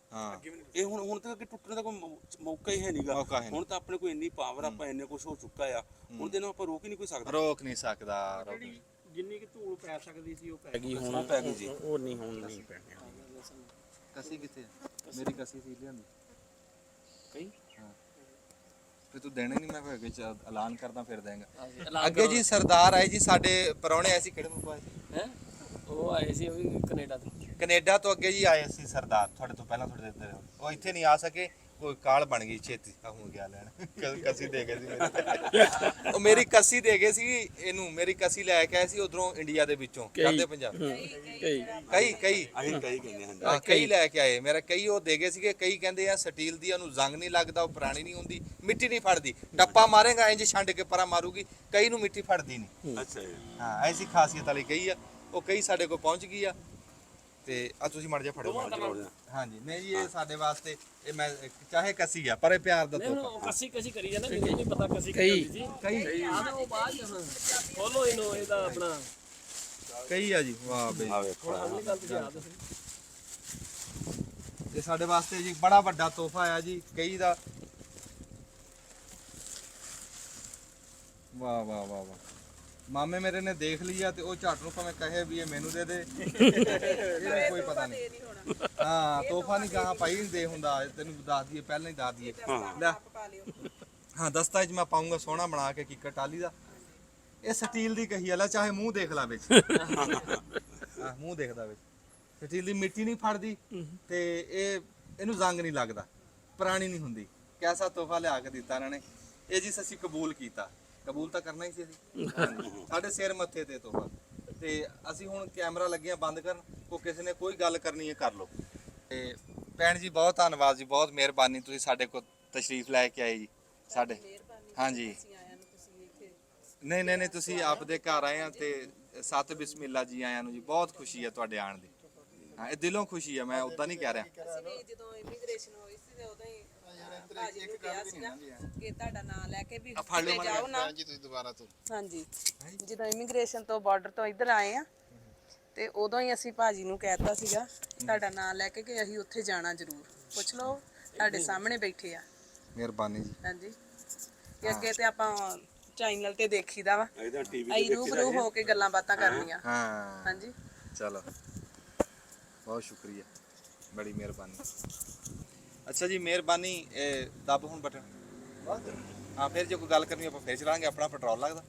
ਇਹ ਹੁਣ ਤੱਕ ਅੱਗੇ ਟੁੱਟਣ ਦਾ ਕੋਈ ਮੌਕਾ ਹੀ ਹੈ ਨਹੀਂਗਾ। ਹੁਣ ਤਾਂ ਆਪਣੇ ਕੋਈ ਇੰਨੀ ਪਾਵਰ, ਆਪਾਂ ਇੰਨੇ ਕੁਝ ਹੋ ਚੁੱਕਾ ਆ, ਹੁਣ ਦੇ ਨਾਲ ਆਪਾਂ ਰੋਕ ਹੀ ਨਹੀਂ ਕੋਈ ਸਕਦਾ। ਰੋਕ ਨਹੀਂ ਸਕਦਾ। ਜਿੰਨੀ ਕਿ ਧੂਲ ਪੈ ਸਕਦੀ ਸੀ ਉਹ ਪੈ ਗਈ, ਹੁਣ ਪੈ ਗਈ ਜੀ। ਉਹ ਨਹੀਂ, ਹੁਣ ਨਹੀਂ ਪੈਣੀ। ਕਸੀ ਕਿੱਥੇ? ਮੇਰੀ ਕਸੀ ਸੀ ਲਿਆਂਦੀ ਕਈ। ਹਾਂ, ਫਿਰ ਤੂੰ ਦੇਣੇ ਨਹੀਂ, ਮੈਂ ਫਿਰ ਅੱਗੇ ਐਲਾਨ ਕਰਦਾ ਫਿਰ ਦੇਂਗਾ। ਅੱਗੇ ਜੀ ਸਰਦਾਰ ਆਏ ਜੀ ਸਾਡੇ ਪਰੌਣੇ ਆਏ ਸੀ, ਕਿਹੜੇ ਮੁਲਕ ਆਏ ਸੀ? ਹੈ ਉਹ ਆਏ ਸੀ, ਉਹ ਵੀ ਕੈਨੇਡਾ ਤੋਂ। ਕੈਨੇਡਾ ਤੋਂ ਅੱਗੇ ਜੀ ਆਏ ਸੀ ਸਰਦਾਰ, ਤੁਹਾਡੇ ਤੋਂ ਪਹਿਲਾਂ ਥੋੜੇ ਦਿਨ। ਉਹ ਇੱਥੇ ਨਹੀਂ ਆ ਸਕੇ, ਕੋਈ ਕਾਲ ਬਣ ਗਈ ਛੇਤੀ, ਹੋ ਗਿਆ ਲੈਣ। ਕਸੀ ਦੇ ਗਏ ਸੀ ਮੇਰੀ। ਉਹ ਮੇਰੀ ਕਸੀ ਦੇ ਗਏ ਸੀ ਇਹਨੂੰ, ਮੇਰੀ ਕਸੀ ਲੈ ਕੇ ਆਏ ਸੀ ਉਧਰੋਂ ਇੰਡੀਆ ਦੇ ਵਿੱਚੋਂ, ਕਰਦੇ ਪੰਜਾਬ। ਕਈ ਅਸੀਂ ਕਈ ਕਹਿੰਦੇ ਹਾਂ। ਹਾਂ, ਕਈ ਲੈ ਕੇ ਆਏ ਮੇਰਾ। ਕਈ ਉਹ ਦੇ ਗਏ ਸੀਗੇ। ਕਈ ਕਹਿੰਦੇ ਆ ਸਟੀਲ ਦੀ, ਉਹਨੂੰ ਜ਼ੰਗ ਨਹੀਂ ਲੱਗਦਾ, ਉਹ ਪੁਰਾਣੀ ਨਹੀਂ ਹੁੰਦੀ, ਮਿੱਟੀ ਨਹੀਂ ਫੜਦੀ, ਟੱਪਾ ਮਾਰੇਗਾ ਇੰਜ ਛੰਡ ਕੇ ਪਰਾਂ ਮਾਰੂਗੀ। ਕਈ ਨੂੰ ਮਿੱਟੀ ਫੜਦੀ ਨਹੀਂ। ਅੱਛਾ ਜੀ। ਹਾਂ, ਐਸੀ ਖਾਸੀਅਤ ਵਾਲੀ ਕਈ ਆ। ਉਹ ਕਈ ਸਾਡੇ ਕੋਲ ਪਹੁੰਚ ਗਈ ਆ। ਤੇ ਆ ਤੁਸੀਂ ਮੜ ਜਾ ਫੜੋ। ਹਾਂਜੀ, ਨਹੀਂ ਜੀ, ਇਹ ਸਾਡੇ ਵਾਸਤੇ, ਇਹ ਮੈਂ ਚਾਹੇ ਕਸੀ ਆ ਪਰ ਇਹ ਪਿਆਰ ਦਾ ਤੋਹਫਾ। ਉਹ ਕਸੀ ਕਰੀ ਜਾਂਦਾ, ਮੈਨੂੰ ਨਹੀਂ ਪਤਾ ਕਸੀ ਕੀ ਸੀ। ਕਈ ਉਹ ਬਾਅਦ ਖੋਲੋ ਇਹਨੂੰ, ਇਹਦਾ ਆਪਣਾ ਕਈ ਆ ਜੀ। ਵਾਹ ਬਈ, ਆ ਵੇਖੋ, ਅਗਲੀ ਗੱਲ ਤੇ ਯਾਦ ਸੀ। ਇਹ ਸਾਡੇ ਵਾਸਤੇ ਜੀ ਬੜਾ ਵੱਡਾ ਤੋਹਫਾ ਆ ਜੀ ਕਈ ਦਾ। ਵਾਹ ਵਾਹ ਵਾਹ ਵਾਹ, ਮਾਮੇ ਮੇਰੇ ਨੇ ਦੇਖ ਲਿਆ ਤੇ ਉਹ ਝੱਟ ਨੂੰ ਭਾਵੇਂ ਕਹੇ ਵੀ ਇਹ ਮੈਨੂੰ ਦੇ ਦੇ ਇਹਨੂੰ ਕੋਈ ਪਤਾ ਨਹੀਂ। ਨਹੀਂ ਹੋਣਾ ਹਾਂ ਤੋਹਫਾ ਨਹੀਂ ਕਹਾ ਭਾਈ ਦੇ ਹੁੰਦਾ, ਤੈਨੂੰ ਦੱਸ ਦਈਏ ਪਹਿਲਾਂ ਹੀ ਦੱਸ ਦਈਏ। ਲੈ ਪਾ ਲਿਓ ਹਾਂ ਦਸਤਾਵੇਜ਼ ਮੈਂ ਪਾਉਂਗਾ ਸੋਹਣਾ ਬਣਾ ਕੇ ਕਿੱਕਰ ਟਾਲੀ ਦਾ। ਇਹ ਸਟੀਲ ਦੀ ਕਹੀ ਆ, ਲੈ ਚਾਹੇ ਮੂੰਹ ਦੇਖ ਲਾ ਵਿੱਚ। ਹਾਂ ਮੂੰਹ ਦੇਖਦਾ ਵਿੱਚ। ਸਟੀਲ ਦੀ ਮਿੱਟੀ ਨਹੀਂ ਫੜਦੀ ਤੇ ਇਹਨੂੰ ਜ਼ੰਗ ਨਹੀਂ ਲੱਗਦਾ, ਪੁਰਾਣੀ ਨਹੀਂ ਹੁੰਦੀ। ਕੈਸਾ ਤੋਹਫਾ ਲਿਆ ਕੇ ਦਿੱਤਾ ਇਹਨਾਂ ਨੇ। ਇਹ ਜੀ ਅਸੀਂ ਕਬੂਲ ਕੀਤਾ, ਕਬੂਲ ਤਾਂ ਕਰਨਾ ਹੀ ਸੀ ਅਸੀਂ। ਸਾਡੇ ਸਿਰ ਮੱਥੇ ਤੇ ਤੋਹਫਾ। ਤੇ ਅਸੀਂ ਹੁਣ ਕੈਮਰਾ ਲੱਗਿਆ ਬੰਦ ਕਰਨ, ਕੋ ਕਿਸੇ ਨੇ ਕੋਈ ਗੱਲ ਕਰਨੀ ਹੈ ਕਰ ਲਓ। ਤੇ ਭੈਣ ਜੀ ਬਹੁਤ ਧੰਨਵਾਦ ਜੀ, ਬਹੁਤ ਮਿਹਰਬਾਨੀ, ਤੁਸੀਂ ਸਾਡੇ ਕੋਲ ਤਸ਼ਰੀਫ ਲੈ ਕੇ ਆਏ ਜੀ ਸਾਡੇ। ਹਾਂਜੀ ਨਹੀਂ ਤੁਸੀਂ ਆਪਦੇ ਘਰ ਆਏ ਆ ਤੇ ਸਤ ਬਿਸਮਿਲ੍ਲਾ ਜੀ ਆਇਆਂ ਨੂੰ ਜੀ। ਬਹੁਤ ਖੁਸ਼ੀ ਹੈ ਤੁਹਾਡੇ ਆਉਣ ਦੀ। ਹਾਂ ਇਹ ਦਿਲੋਂ ਖੁਸ਼ੀ ਹੈ, ਮੈਂ ਉਦਾਂ ਨਹੀਂ ਕਹਿ ਰਿਹਾ। ਅਸੀਂ ਵੀ ਜਦੋਂ ਇਮੀਗ੍ਰੇਸ਼ਨ ਹੋਈ ਸੀ ਤੇ ਉਦੋਂ ਹੀ ਭਾਜੀ ਨੂੰ ਕਿਹਾ ਸੀਗਾ ਕਿ ਤੁਹਾਡਾ ਨਾਮ ਲੈ ਕੇ ਵੀ ਫੜ ਲਿਓ ਜਾਓ ਨਾ ਜੀ ਤੁਸੀਂ ਦੁਬਾਰਾ ਤੋਂ ਹਾਂਜੀ ਜਦੋਂ ਇਮੀਗ੍ਰੇਸ਼ਨ ਤੋਂ ਬਾਰਡਰ ਤੋਂ ਇੱਧਰ ਆਏ ਆ ਤੇ ਉਦੋਂ ਹੀ ਅਸੀਂ ਭਾਜੀ ਨੂੰ ਕਹਿਤਾ ਸੀਗਾ ਤੁਹਾਡਾ ਨਾਮ ਲੈ ਕੇ ਕਿ ਅਸੀਂ ਉੱਥੇ ਜਾਣਾ ਜ਼ਰੂਰ। ਪੁੱਛ ਲਓ ਤੁਹਾਡੇ ਸਾਹਮਣੇ ਬੈਠੇ ਆ। ਮਿਹਰਬਾਨੀ ਜੀ। ਹਾਂਜੀ ਕਿ ਅੱਗੇ ਤੇ ਆਪਾਂ ਚੈਨਲ ਤੇ ਦੇਖੀਦਾ ਵਾ, ਇਹਦਾ ਟੀਵੀ ਅਸੀਂ ਰੂਬਰੂ ਹੋ ਕੇ ਗੱਲਾਂ ਬਾਤਾਂ ਕਰਨੀਆਂ। ਹਾਂ ਹਾਂਜੀ ਚਲੋ ਬਹੁਤ ਸ਼ੁਕਰੀਆ, ਬੜੀ ਮਿਹਰਬਾਨੀ। ਅੱਛਾ ਜੀ ਮਿਹਰਬਾਨੀ। ਇਹ ਦੱਬ ਹੁਣ ਬਟਨ। ਹਾਂ ਫਿਰ ਜੇ ਕੋਈ ਗੱਲ ਕਰਨੀ ਆਪਾਂ ਫਿਰ ਚਲਾਂਗੇ, ਆਪਣਾ ਪੈਟਰੋਲ ਲੱਗਦਾ।